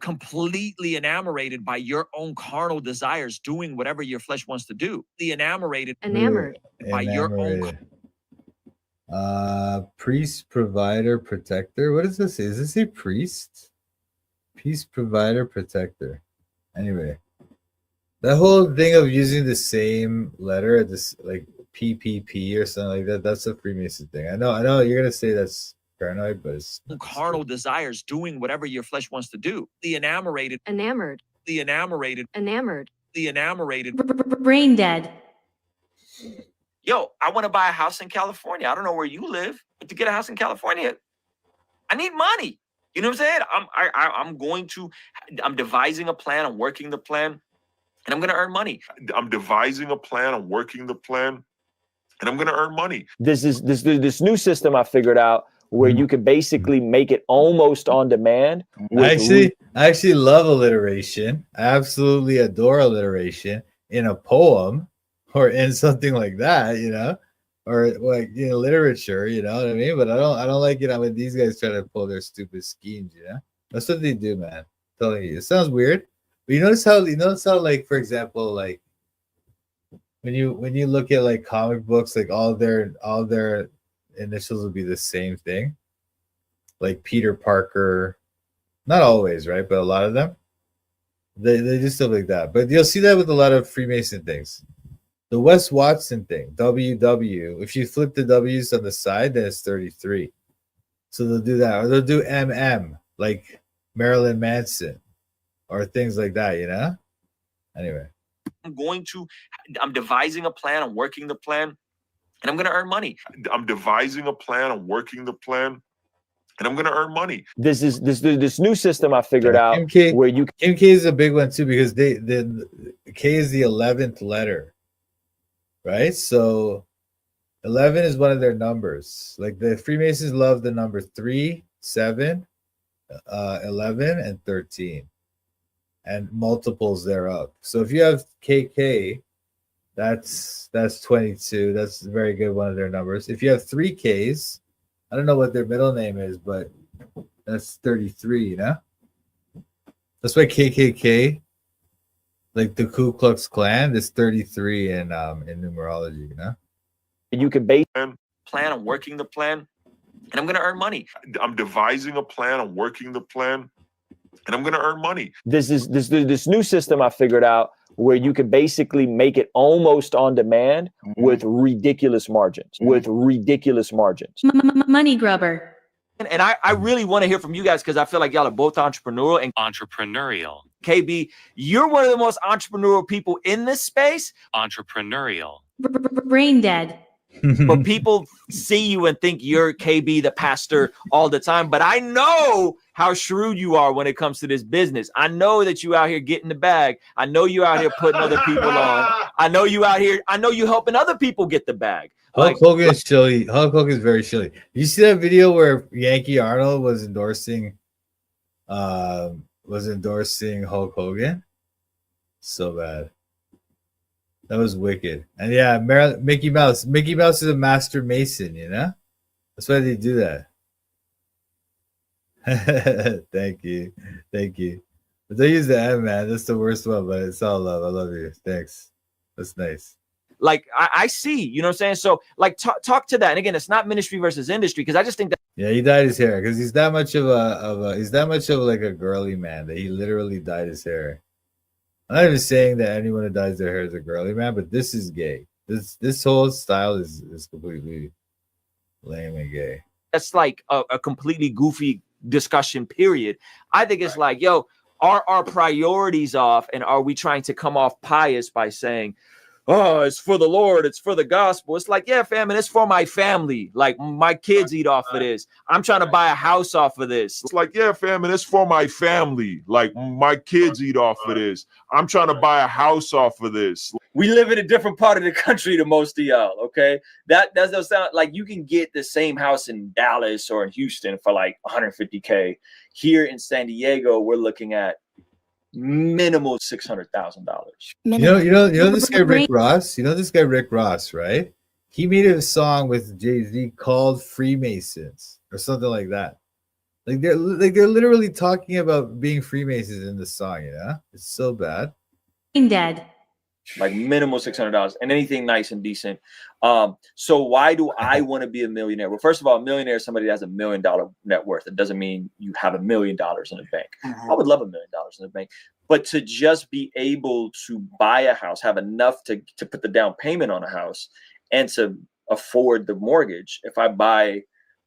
Speaker 3: completely enamored by your own carnal desires, doing whatever your flesh wants to do. Enamored by your own.
Speaker 1: Priest, provider, protector. What does this say? Is this a priest? Peace, provider, protector. Anyway, that whole thing of using the same letter at this, like PPP or something like that, that's a Freemason thing. I know you're gonna say that's paranoid, but it's
Speaker 3: carnal desires, doing whatever your flesh wants to do. Enamored.
Speaker 5: Brain dead.
Speaker 12: Yo, I want to buy a house in California. I don't know where you live, but to get a house in California, I need money. You know what I'm saying? I'm devising a plan. I'm working the plan, and I'm going to earn money.
Speaker 6: I'm devising a plan. I'm working the plan, and I'm going to earn money.
Speaker 9: This new system I figured out where you can basically make it almost on demand.
Speaker 1: I actually love alliteration. I absolutely adore alliteration in a poem or in something like that, you know, or like, you know, literature, you know what I mean? But I don't like it when these guys try to pull their stupid schemes, you know? That's what they do, man. I'm telling you. It sounds weird. But you notice how like, for example, like when you look at like comic books, like all their initials will be the same thing. Like Peter Parker, Not always, right? But a lot of them, they do stuff like that. But you'll see that with a lot of Freemason things. The Wes Watson thing, WW. If you flip the W's on the side, then it's 33. So they'll do that, or they'll do MM, like Marilyn Manson, or things like that. You know. Anyway,
Speaker 12: I'm devising a plan. I'm working the plan, and I'm going to earn money.
Speaker 6: I'm devising a plan. I'm working the plan, and I'm going to earn money.
Speaker 9: This new system I figured out
Speaker 1: MK,
Speaker 9: where you
Speaker 1: MK is a big one too, because the K is the 11th letter, right? So 11 is one of their numbers. Like the Freemasons love the number 3, 7, 11, and 13, and multiples thereof. So if you have KK, that's 22. That's a very good one of their numbers. If you have 3 Ks, I don't know what their middle name is, but that's 33, you know? That's why KKK, like the Ku Klux Klan, is 33 in numerology, you know?
Speaker 9: You can base
Speaker 12: plan. I'm working the plan, and I'm going to earn money.
Speaker 6: I'm devising a plan. I'm working the plan, and I'm going to earn money.
Speaker 9: This new system I figured out where you can basically make it almost on demand with ridiculous margins.
Speaker 5: Money grubber.
Speaker 3: And I really want to hear from you guys because I feel like y'all are both entrepreneurial and
Speaker 15: Entrepreneurial.
Speaker 3: KB, you're one of the most entrepreneurial people in this space.
Speaker 15: Entrepreneurial.
Speaker 5: Brain dead.
Speaker 3: But people see you and think you're KB, the pastor, all the time. But I know how shrewd you are when it comes to this business. I know that you out here getting the bag. I know you out here putting other people on. I know you out here. I know you helping other people get the bag.
Speaker 1: Hulk Hogan is chilly. Hulk Hogan is very chilly. You see that video where Yankee Arnold was endorsing Hulk Hogan? So bad. That was wicked. And yeah, Mickey Mouse. Mickey Mouse is a master mason, you know? That's why they do that. Thank you. But they use the M, man. That's the worst one, but it's all love. I love you. Thanks. That's nice.
Speaker 3: Like I see, you know what I'm saying? So like talk to that. And again, it's not ministry versus industry, because I just think that
Speaker 1: Yeah, he dyed his hair because he's that much of like a girly man that he literally dyed his hair. I'm not even saying that anyone who dyes their hair is a girly man, but this is gay. This whole style is completely lame and gay.
Speaker 3: that's like a completely goofy discussion, period. I think it's like, yo, are our priorities off, and are we trying to come off pious by saying, oh, it's for the Lord, it's for the gospel? It's like, yeah, fam, and it's for my family. Like, my kids eat off of this. I'm trying to buy a house off of this.
Speaker 6: It's like, yeah, fam, and it's for my family. Like, my kids eat off of this. I'm trying to buy a house off of this.
Speaker 3: We live in a different part of the country than most of y'all, okay? That doesn't sound like you can get the same house in Dallas or in Houston for like 150K. Here in San Diego, we're looking at minimal $600,000.
Speaker 1: You know this guy Rick Ross. You know this guy Rick Ross, right? He made a song with Jay-Z called Freemasons or something like that. Like they're literally talking about being Freemasons in the song. You know, it's so bad.
Speaker 5: Dead.
Speaker 3: Like minimal $600 and anything nice and decent. So why do I want to be a millionaire? Well, first of all, a millionaire is somebody that has $1 million net worth. It doesn't mean you have $1 million in the bank. I would love $1 million in the bank, but to just be able to buy a house, have enough to put the down payment on a house and to afford the mortgage. If I buy,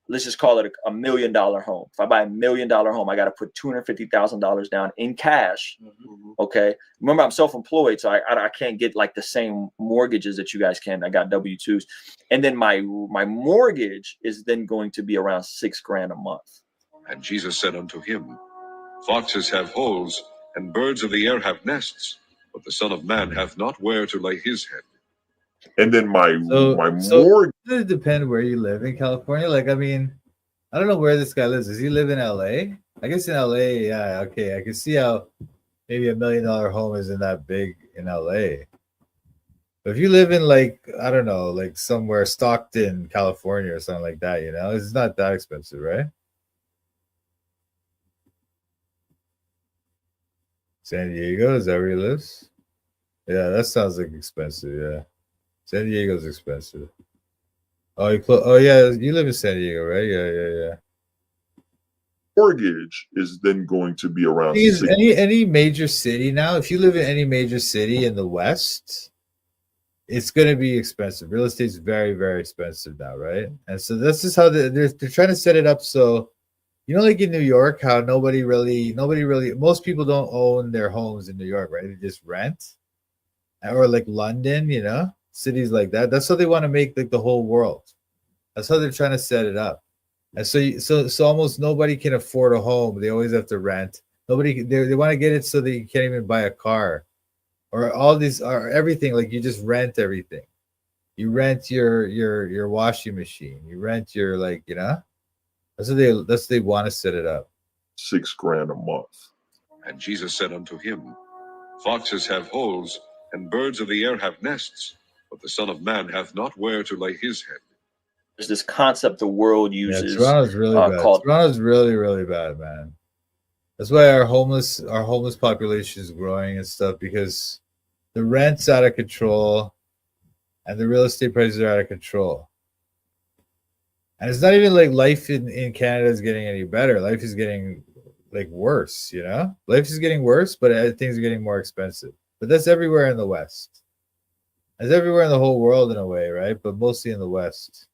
Speaker 3: let's just call it a $1 million home. If I buy $1 million home, I got to put $250,000 down in cash. Okay. Remember, I'm self-employed, so I can't get like the same mortgages that you guys can. I got W-2s. And then my mortgage is then going to be around $6,000 a month.
Speaker 7: And Jesus said unto him, Foxes have holes, and birds of the air have nests, but the Son of Man hath not where to lay his head.
Speaker 6: And then my
Speaker 1: So
Speaker 6: mortgage.
Speaker 1: does it depend where you live in California? Like, I mean, I don't know where this guy lives. Does he live in LA? I guess in LA, yeah, okay. I can see how maybe $1 million home isn't that big in LA. But if you live in, like, I don't know, like somewhere Stockton, California or something like that, you know, it's not that expensive, right? San Diego, is that where he lives? Yeah, that sounds like expensive, yeah. San Diego's expensive. Oh, yeah, you live in San Diego, right? Yeah.
Speaker 6: mortgage is then going to be around
Speaker 1: Thing is,
Speaker 6: 60.
Speaker 1: any major city now, if you live in any major city in the West, it's going to be expensive. Real estate's very, very expensive now, right? And so this is how they're trying to set it up. So, you know, like in New York, how nobody really, most people don't own their homes in New York, right? They just rent. Or like London, you know, cities like that. That's how they want to make like the whole world. That's how they're trying to set it up. And so almost nobody can afford a home. They always have to rent. They want to get it so that you can't even buy a car, or all these, or everything. Like you just rent everything. You rent your washing machine. You rent your, like, you know. That's what they want to set it up.
Speaker 6: $6,000 a month.
Speaker 7: And Jesus said unto him, Foxes have holes, and birds of the air have nests, but the Son of Man hath not where to lay his head.
Speaker 3: There's this concept the world uses
Speaker 1: Toronto's really bad.
Speaker 3: called
Speaker 1: Toronto's really, really bad, man. That's why our homeless population is growing and stuff, because the rent's out of control and the real estate prices are out of control. And it's not even like life in Canada is getting any better. Life is getting like worse, you know? Life is getting worse, but things are getting more expensive. But that's everywhere in the West. It's everywhere in the whole world in a way, right? But mostly in the West.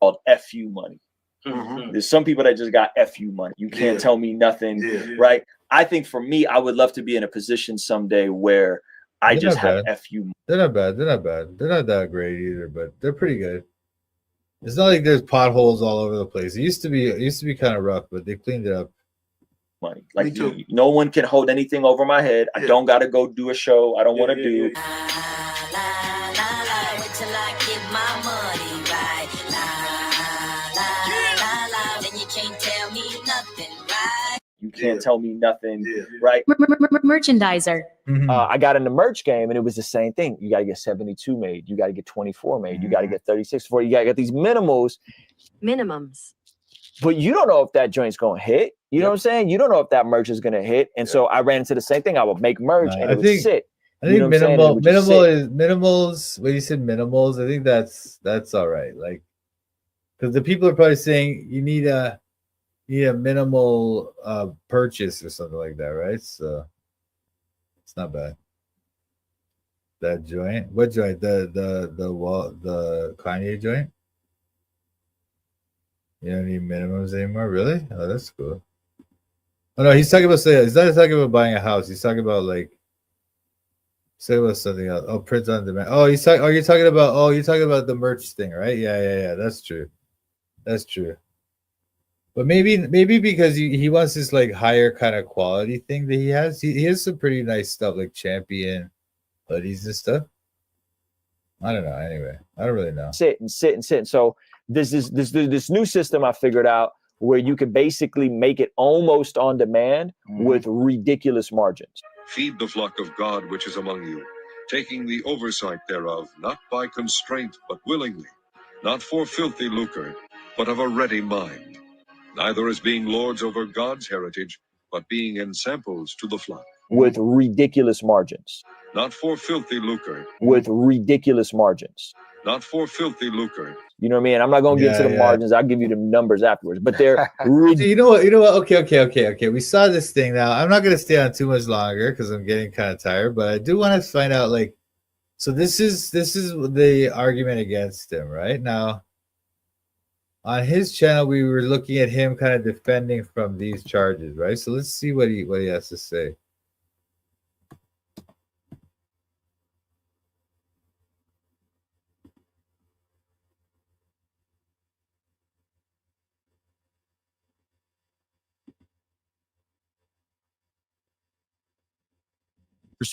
Speaker 3: called FU money. There's some people that just got FU money. You can't tell me nothing, right? I think for me, I would love to be in a position someday where I
Speaker 1: They're
Speaker 3: just
Speaker 1: not
Speaker 3: have
Speaker 1: bad.
Speaker 3: FU money.
Speaker 1: They're not bad. They're not bad. They're not that great either, but they're pretty good. It's not like there's potholes all over the place. It used to be kind of rough, but they cleaned it up.
Speaker 3: Money. Like no one can hold anything over my head. I don't got to go do a show I don't want to do. You can't tell me nothing, right?
Speaker 5: Merchandiser.
Speaker 9: I got in the merch game and it was the same thing. You got to get 72 made. You got to get 24 made. You got to get 36 for. You got to get these minimums. But you don't know if that joint's going to hit. You know what I'm saying? You don't know if that merch is going to hit. And so I ran into the same thing. I would make merch and it would sit.
Speaker 1: I think minimals. When you said minimals, I think that's all right. Like, because the people are probably saying you need a minimal purchase or something like that, right? So it's not bad. That joint, what joint? The Kanye joint. You don't need minimums anymore, really? Oh, that's cool. Oh no, he's talking about he's not talking about buying a house. He's talking about about something else. Oh, print on demand. Oh, you're talking about the merch thing, right? Yeah. That's true. That's true. But maybe because he wants this like higher kind of quality thing that he has. He has some pretty nice stuff like Champion hoodies and stuff. I don't know. Anyway, I don't really know.
Speaker 9: Sit. So this new system I figured out where you could basically make it almost on demand with ridiculous margins.
Speaker 7: Feed the flock of God which is among you, taking the oversight thereof, not by constraint, but willingly, not for filthy lucre, but of a ready mind, neither as being lords over God's heritage, but being ensamples to the flock.
Speaker 9: With ridiculous margins.
Speaker 7: Not for filthy lucre.
Speaker 9: With ridiculous margins.
Speaker 7: Not for filthy lucre.
Speaker 9: You know what I mean? I'm not going to get to the margins. I'll give you the numbers afterwards. But they're
Speaker 1: You know what? Okay. We saw this thing now. I'm not going to stay on too much longer because I'm getting kind of tired. But I do want to find out, like, so this is the argument against him, right? Now, on his channel, we were looking at him kind of defending from these charges, right? So let's see what he has to say.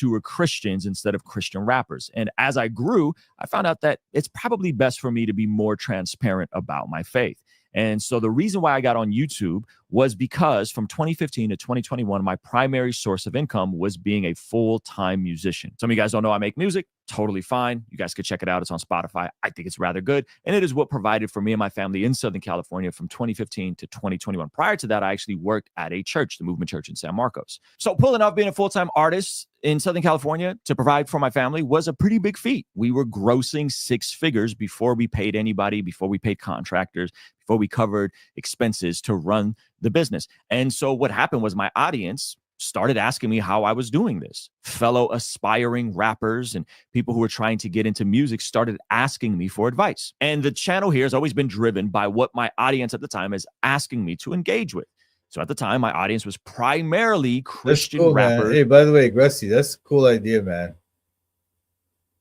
Speaker 2: who were Christians instead of Christian rappers. And as I grew, I found out that it's probably best for me to be more transparent about my faith. And so the reason why I got on YouTube was because from 2015 to 2021, my primary source of income was being a full-time musician. Some of you guys don't know I make music. Totally fine. You guys could check it out. It's on Spotify. I think it's rather good. And it is what provided for me and my family in Southern California from 2015 to 2021. Prior to that, I actually worked at a church, the Movement Church in San Marcos. So pulling off being a full-time artist in Southern California to provide for my family was a pretty big feat. We were grossing six figures before we paid anybody, before we paid contractors, before we covered expenses to run the business. And so what happened was my audience started asking me how I was doing this. Fellow aspiring rappers and people who were trying to get into music started asking me for advice. And the channel here has always been driven by what my audience at the time is asking me to engage with. So at the time, my audience was primarily Christian
Speaker 1: cool,
Speaker 2: rappers.
Speaker 1: Man. Hey, by the way, Gressy, that's a cool idea, man.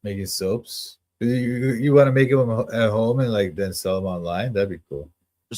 Speaker 1: Making soaps. You want to make them at home and like then sell them online? That'd be cool.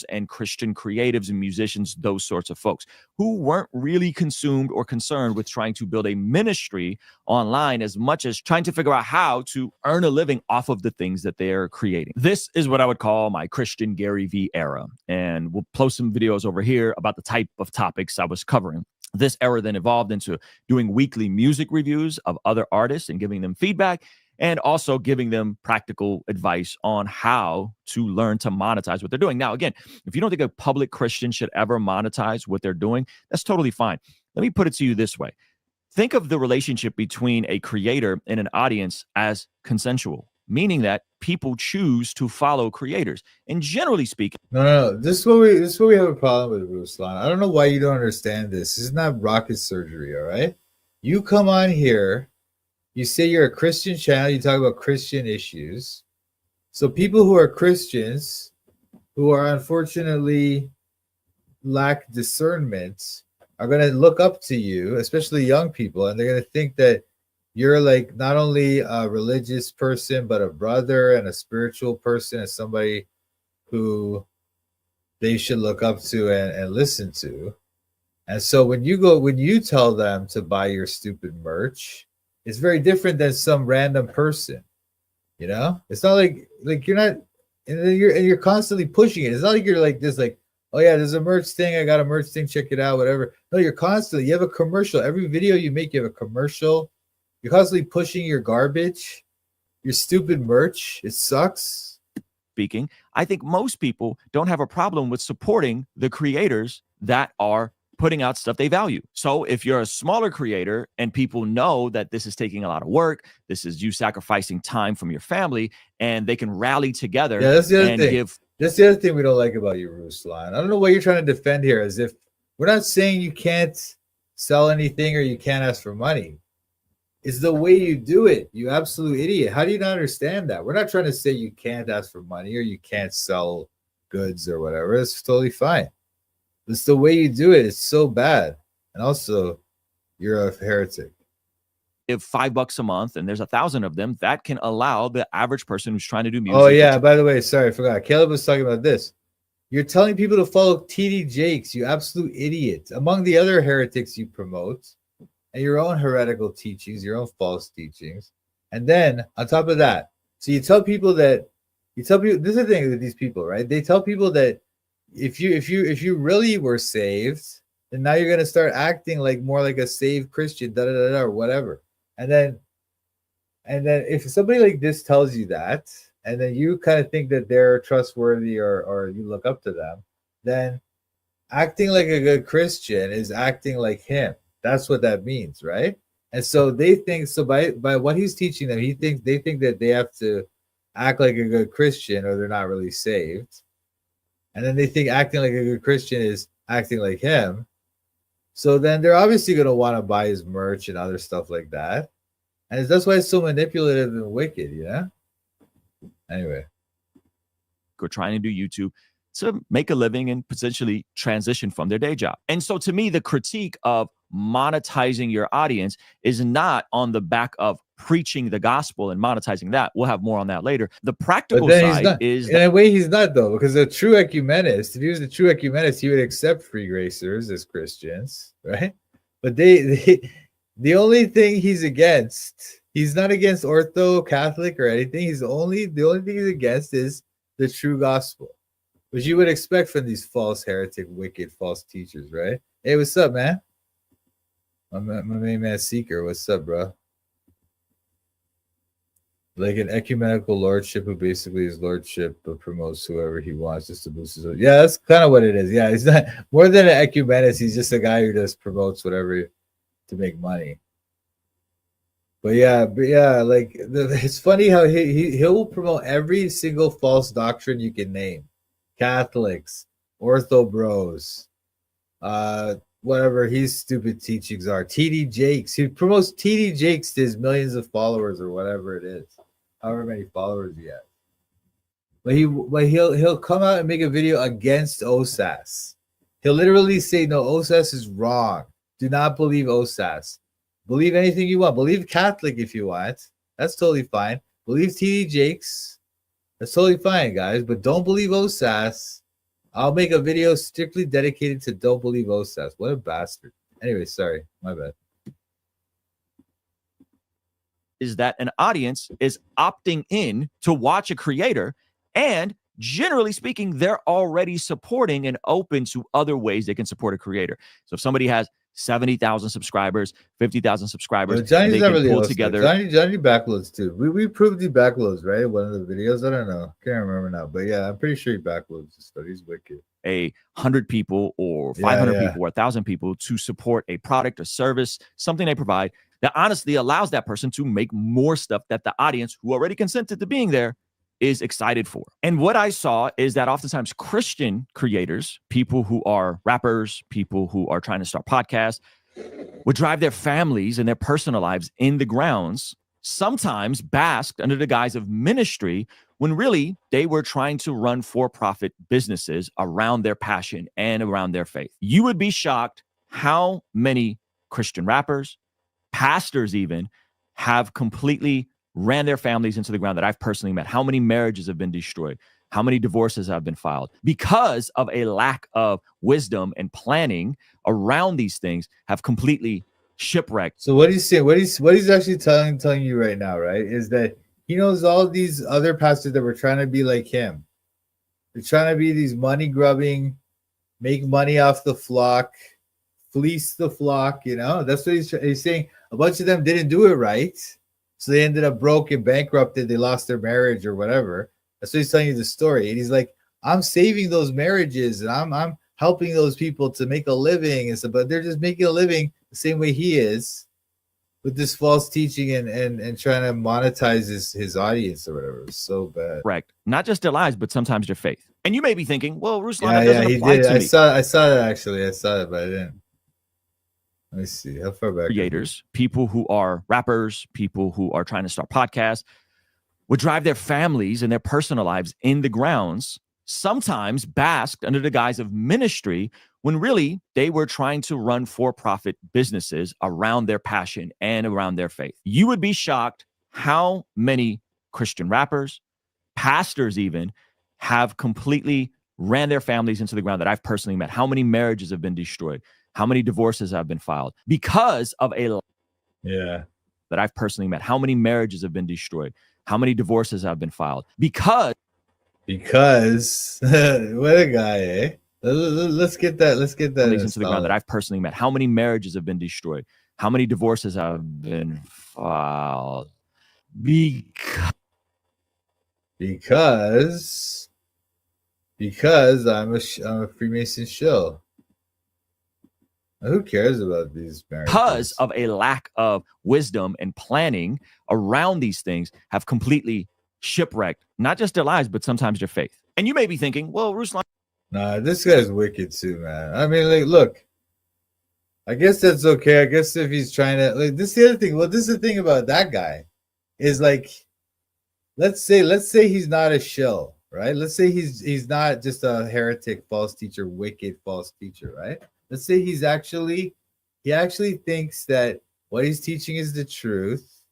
Speaker 2: And Christian creatives and musicians, those sorts of folks who weren't really consumed or concerned with trying to build a ministry online as much as trying to figure out how to earn a living off of the things that they're creating. This is what I would call my Christian Gary Vee era. And we'll post some videos over here about the type of topics I was covering. This era then evolved into doing weekly music reviews of other artists and giving them feedback, and also giving them practical advice on how to learn to monetize what they're doing. Now, again, if you don't think a public Christian should ever monetize what they're doing, that's totally fine. Let me put it to you this way. Think of the relationship between a creator and an audience as consensual, meaning that people choose to follow creators. And generally speaking,
Speaker 1: no. This is what we have a problem with, Ruslan. I don't know why you don't understand this. This is not rocket surgery, all right? You come on here, you say you're a Christian channel, you talk about Christian issues. So people who are Christians, who are unfortunately lack discernment, are going to look up to you, especially young people, and they're going to think that you're like not only a religious person, but a brother and a spiritual person and somebody who they should look up to and listen to. And so when you tell them to buy your stupid merch, it's very different than some random person, you know. It's not like you're not, and you're constantly pushing it. It's not like you're like this, like, oh yeah, there's a merch thing. I got a merch thing. Check it out, whatever. No, you're constantly. You have a commercial. Every video you make, you have a commercial. You're constantly pushing your garbage, your stupid merch. It sucks.
Speaker 2: Speaking, I think most people don't have a problem with supporting the creators that are putting out stuff they value. So if you're a smaller creator and people know that this is taking a lot of work, this is you sacrificing time from your family, and they can rally together.
Speaker 1: Yeah, that's the other
Speaker 2: and
Speaker 1: thing. That's the other thing we don't like about you, Ruslan. I don't know what you're trying to defend here, as if we're not saying you can't sell anything or you can't ask for money. It's the way you do it, you absolute idiot. How do you not understand that? We're not trying to say you can't ask for money or you can't sell goods or whatever. It's totally fine. It's the way you do it. It's so bad. And also, you're a heretic.
Speaker 2: If $5 a month and there's 1,000 of them, that can allow the average person who's trying to do music.
Speaker 1: Oh yeah, by the way, sorry, I forgot. Caleb was talking about this. You're telling people to follow TD Jakes, you absolute idiot. Among the other heretics you promote, and your own heretical teachings, your own false teachings. And then on top of that, so you tell people, this is the thing with these people, right? They tell people that if you really were saved, then now you're gonna start acting like more like a saved Christian, or whatever. And then if somebody like this tells you that, and then you kind of think that they're trustworthy or you look up to them, then acting like a good Christian is acting like him. That's what that means, right? And so they think, so by what he's teaching them, they think that they have to act like a good Christian or they're not really saved. And then they think acting like a good Christian is acting like him. So then they're obviously going to want to buy his merch and other stuff like that. And that's why it's so manipulative and wicked, yeah? Anyway.
Speaker 2: Or trying to do YouTube to make a living and potentially transition from their day job. And so to me, the critique of monetizing your audience is not on the back of preaching the gospel and monetizing that. We'll have more on that later. The practical side is
Speaker 1: in a way he's not, though, because a true ecumenist, if he was a true ecumenist, he would accept free gracers as Christians, right? But the only thing he's against, he's not against Ortho, Catholic, or anything. The only thing he's against is the true gospel, which you would expect from these false heretic, wicked, false teachers, right? Hey, what's up, man? My main man Seeker, what's up, bro? Like an ecumenical lordship who basically is lordship but promotes whoever he wants just to boost his own. Yeah, that's kind of what it is. Yeah, he's not more than an ecumenist. He's just a guy who just promotes whatever to make money. But yeah, like it's funny how he will promote every single false doctrine you can name. Catholics, Ortho Bros, whatever his stupid teachings are. TD Jakes. He promotes TD Jakes to his millions of followers or whatever it is, however many followers he has. But he'll come out and make a video against OSAS. He'll literally say, no, OSAS is wrong. Do not believe OSAS. Believe anything you want. Believe Catholic if you want. That's totally fine. Believe TD Jakes. That's totally fine, guys. But don't believe OSAS. I'll make a video strictly dedicated to don't believe OSAS. What a bastard. Anyway, sorry. My bad.
Speaker 2: Is that an audience is opting in to watch a creator, and generally speaking, they're already supporting and open to other ways they can support a creator. So if somebody has 70,000 subscribers, 50,000 subscribers,
Speaker 1: Johnny's
Speaker 2: they
Speaker 1: not
Speaker 2: can
Speaker 1: really
Speaker 2: pull
Speaker 1: hosting.
Speaker 2: together.
Speaker 1: Johnny backloads too. We proved he backloads, right? One of the videos. I don't know. Can't remember now. But yeah, I'm pretty sure he backloads this stuff. He's wicked.
Speaker 2: 100 people or 500 people or 1,000 people to support a product or service, something they provide that honestly allows that person to make more stuff that the audience who already consented to being there is excited for. And what I saw is that oftentimes Christian creators, people who are rappers, people who are trying to start podcasts, would drive their families and their personal lives in the grounds, sometimes basked under the guise of ministry, when really they were trying to run for-profit businesses around their passion and around their faith. You would be shocked how many Christian rappers, pastors even, have completely ran their families into the ground that I've personally met. How many marriages have been destroyed? How many divorces have been filed because of a lack of wisdom and planning around these things, have completely shipwrecked.
Speaker 1: So what he's saying, what he's actually telling you right now, right, is that he knows all these other pastors that were trying to be like him. They're trying to be these money grubbing, make money off the flock, fleece the flock. You know, that's what he's saying. A bunch of them didn't do it right. So they ended up broke and bankrupted. They lost their marriage or whatever. That's what he's telling you the story. And he's like, I'm saving those marriages and I'm helping those people to make a living and stuff, but they're just making a living the same way he is with this false teaching and trying to monetize his audience or whatever. It's so bad.
Speaker 2: Correct. Not just their lives, but sometimes their faith. And you may be thinking, well, Ruslan,
Speaker 1: Yeah,
Speaker 2: that doesn't
Speaker 1: he
Speaker 2: apply
Speaker 1: did.
Speaker 2: to
Speaker 1: I
Speaker 2: me.
Speaker 1: saw that actually. I saw it, but I didn't. Let me see. How far back?
Speaker 2: Creators, people who are rappers, people who are trying to start podcasts, would drive their families and their personal lives in the grounds, sometimes basked under the guise of ministry, when really they were trying to run for-profit businesses around their passion and around their faith. You would be shocked how many Christian rappers, pastors even, have completely ran their families into the ground that I've personally met. How many marriages have been destroyed? How many divorces have been filed because of a that I've personally met? How many marriages have been destroyed? How many divorces have been filed because
Speaker 1: what a guy, eh? Let's get that. Let's get that
Speaker 2: into the ground that I've personally met. How many marriages have been destroyed? How many divorces have been filed
Speaker 1: because I'm a Freemason shill. Who cares about these marriages?
Speaker 2: Because of a lack of wisdom and planning around these things, have completely shipwrecked not just their lives, but sometimes their faith. And you may be thinking, well, Ruslan.
Speaker 1: Nah, this guy's wicked too, man. I mean, like, look, I guess that's okay. I guess if he's trying to, like, this is the other thing. Well, this is the thing about that guy is like, let's say he's not a shill, right? Let's say he's not just a heretic, false teacher, wicked false teacher, right? Let's say he actually thinks that what he's teaching is the truth.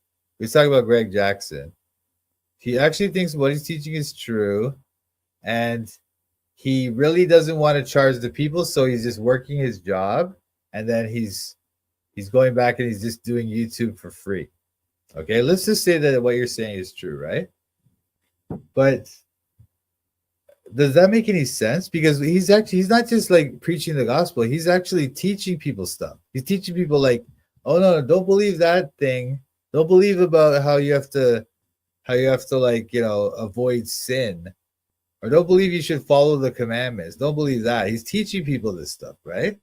Speaker 1: Let's talk about Greg Jackson. He actually thinks what he's teaching is true, and he really doesn't want to charge the people, so he's just working his job, and then he's going back and he's just doing YouTube for free. Okay, let's just say that what you're saying is true, right? But does that make any sense? Because he's not just like preaching the gospel, he's actually teaching people stuff. He's teaching people like, oh no, don't believe that thing. Don't believe about how you have to like, you know, avoid sin. Or don't believe you should follow the commandments. Don't believe that. He's teaching people this stuff, right?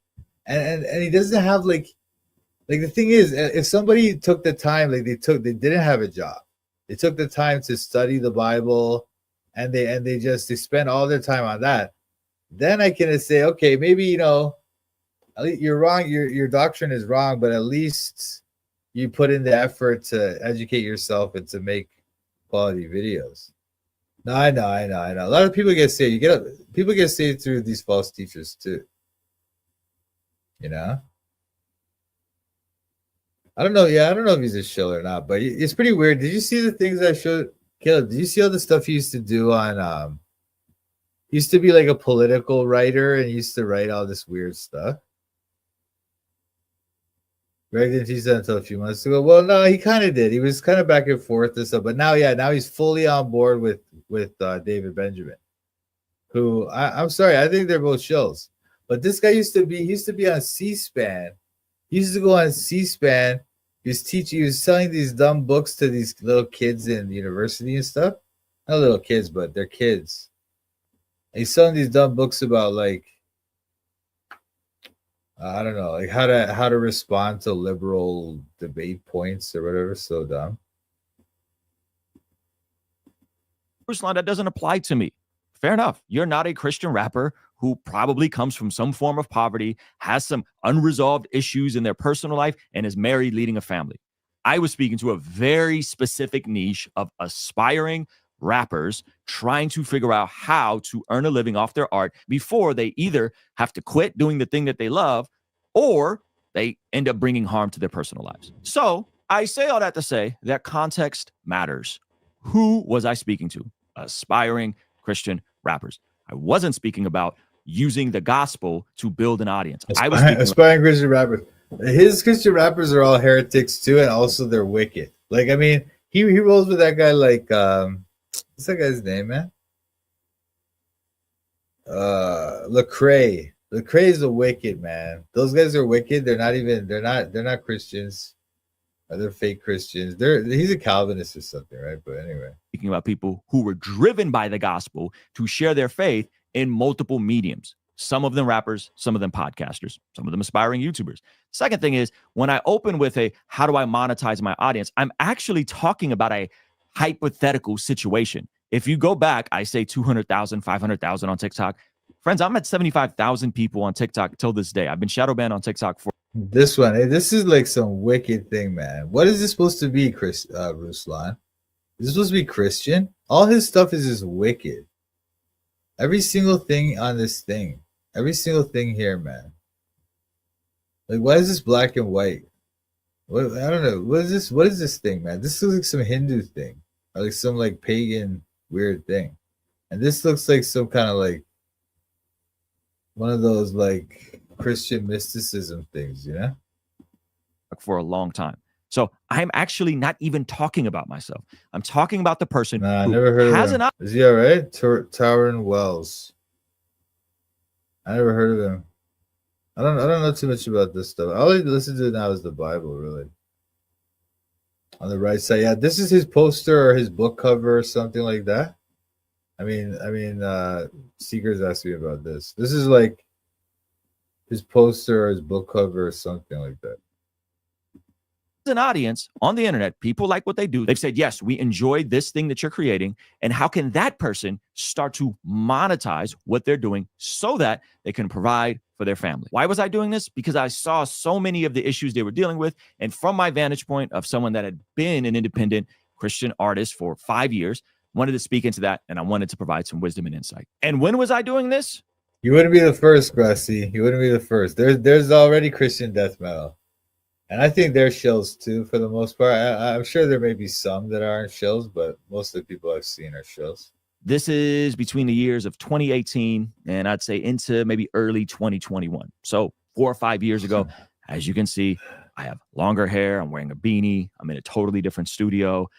Speaker 1: And he doesn't have like the thing is, if somebody took the time, like they didn't have a job. They took the time to study the Bible and they spend all their time on that. Then I can say, okay, maybe, you know, At least you're wrong. Your doctrine is wrong, but at least you put in the effort to educate yourself and to make quality videos. No, I know. A lot of people get saved. People get saved through these false teachers too. You know? I don't know. Yeah, I don't know if he's a shill or not, but it's pretty weird. Did you see the things I showed? Caleb, did you see all the stuff he used to do on he used to be like a political writer and he used to write all this weird stuff? Greg didn't teach that until a few months ago. Well, no, he kind of did. He was kind of back and forth and stuff, but now he's fully on board with David Benjamin, who I'm sorry, I think they're both shills. But this guy used to be on C-SPAN. He used to go on C-SPAN. He was selling these dumb books to these little kids in university and stuff. Not little kids, but they're kids. And he's selling these dumb books about like I don't know, like how to respond to liberal debate points or whatever. So dumb.
Speaker 2: Ruslan, that doesn't apply to me. Fair enough. You're not a Christian rapper who probably comes from some form of poverty, has some unresolved issues in their personal life, and is married, leading a family. I was speaking to a very specific niche of aspiring rappers trying to figure out how to earn a living off their art before they either have to quit doing the thing that they love or they end up bringing harm to their personal lives. So I say all that to say that context matters. Who was I speaking to? Aspiring Christian rappers. I wasn't speaking about using the gospel to build an audience. I was
Speaker 1: aspiring Christian rappers. His Christian rappers are all heretics too, and also they're wicked. Like, I mean, he rolls with that guy like what's that guy's name, man? Lecrae. Lecrae is a wicked man. Those guys are wicked. They're not Christians. They're fake Christians. He's a Calvinist or something, right? But anyway.
Speaker 2: Speaking about people who were driven by the gospel to share their faith in multiple mediums. Some of them rappers, some of them podcasters, some of them aspiring YouTubers. Second thing is, when I open with how do I monetize my audience, I'm actually talking about a hypothetical situation. If you go back, I say 200,000, 500,000 on TikTok. Friends, I'm at 75,000 people on TikTok till this day. I've been shadow banned on TikTok for
Speaker 1: this one. Hey, this is like some wicked thing, man. What is this supposed to be, Ruslan? Is this supposed to be Christian? All his stuff is just wicked. Every single thing on this thing. Every single thing here, man. Like, why is this black and white? What, I don't know. What is this thing, man? This looks like some Hindu thing. Or like some like pagan weird thing. And this looks like some kind of like one of those like Christian mysticism things, you know?
Speaker 2: For a long time. So I'm actually not even talking about myself. I'm talking about the person
Speaker 1: I
Speaker 2: who
Speaker 1: never heard
Speaker 2: has
Speaker 1: of him. Is he all right? Tauren Wells. I never heard of him. I don't know too much about this stuff. All I listen to now is the Bible, really. On the right side, yeah, this is his poster or his book cover or something like that. I mean, Seeker's asked me about this. This is like his poster or his book cover or something like that.
Speaker 2: An audience on the internet, people like what they do. They've said, yes, we enjoy this thing that you're creating. And how can that person start to monetize what they're doing so that they can provide for their family? Why was I doing this? Because I saw so many of the issues they were dealing with. And from my vantage point of someone that had been an independent Christian artist for 5 years, wanted to speak into that. And I wanted to provide some wisdom and insight. And when was I doing this?
Speaker 1: You wouldn't be the first, Grassy. You wouldn't be the first. There's already Christian death metal. And I think they're shills too, for the most part. I'm sure there may be some that aren't shills, but most of the people I've seen are shills.
Speaker 2: This is between the years of 2018 and I'd say into maybe early 2021. So 4 or 5 years ago, as you can see, I have longer hair. I'm wearing a beanie. I'm in a totally different studio.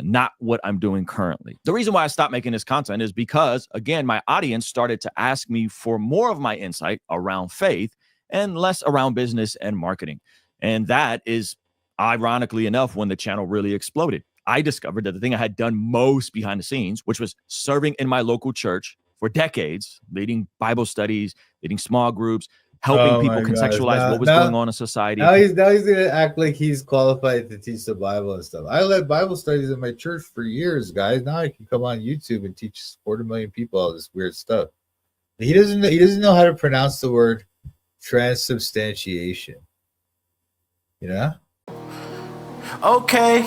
Speaker 2: Not what I'm doing currently. The reason why I stopped making this content is because, again, my audience started to ask me for more of my insight around faith and less around business and marketing. And that is, ironically enough, when the channel really exploded. I discovered that the thing I had done most behind the scenes, which was serving in my local church for decades, leading Bible studies, leading small groups, helping people contextualize what was going on in society.
Speaker 1: Now he's gonna act like he's qualified to teach the Bible and stuff. I led Bible studies in my church for years, guys. Now I can come on YouTube and teach 250,000 people all this weird stuff. He doesn't know how to pronounce the word transubstantiation. You know?
Speaker 16: Okay.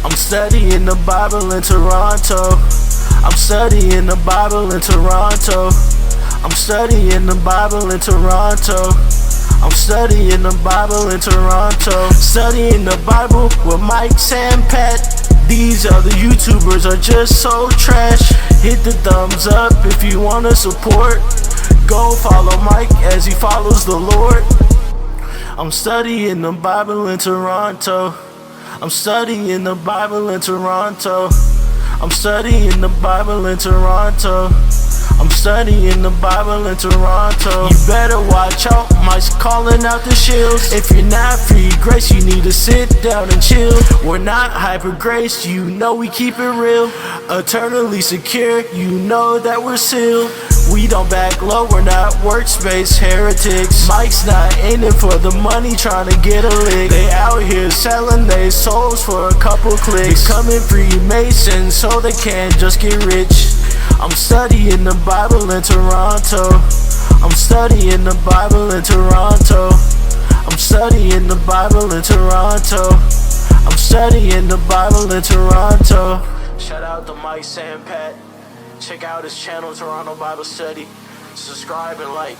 Speaker 16: I'm studying the Bible in Toronto. I'm studying the Bible in Toronto. I'm studying the Bible in Toronto. I'm studying the Bible in Toronto. Studying the Bible with Mike, Sam, Pat. These other YouTubers are just so trash. Hit the thumbs up if you want to support. Go follow Mike as he follows the Lord. I'm studying the Bible in Toronto. I'm studying the Bible in Toronto. I'm studying the Bible in Toronto. I'm studying the Bible in Toronto. You better watch out, Mike's calling out the shields. If you're not free grace, you need to sit down and chill. We're not hyper grace, you know we keep it real. Eternally secure, you know that we're sealed. We don't back low, we're not workspace heretics. Mike's not in it for the money, trying to get a lick. They out here selling their souls for a couple clicks. Becoming Freemasons so they can't just get rich. I'm studying the Bible in Toronto. I'm studying the Bible in Toronto. I'm studying the Bible in Toronto. I'm studying the Bible in Toronto. Shout out to Mike, Sam, Pat. Check out his channel, Toronto Bible Study. Subscribe and like.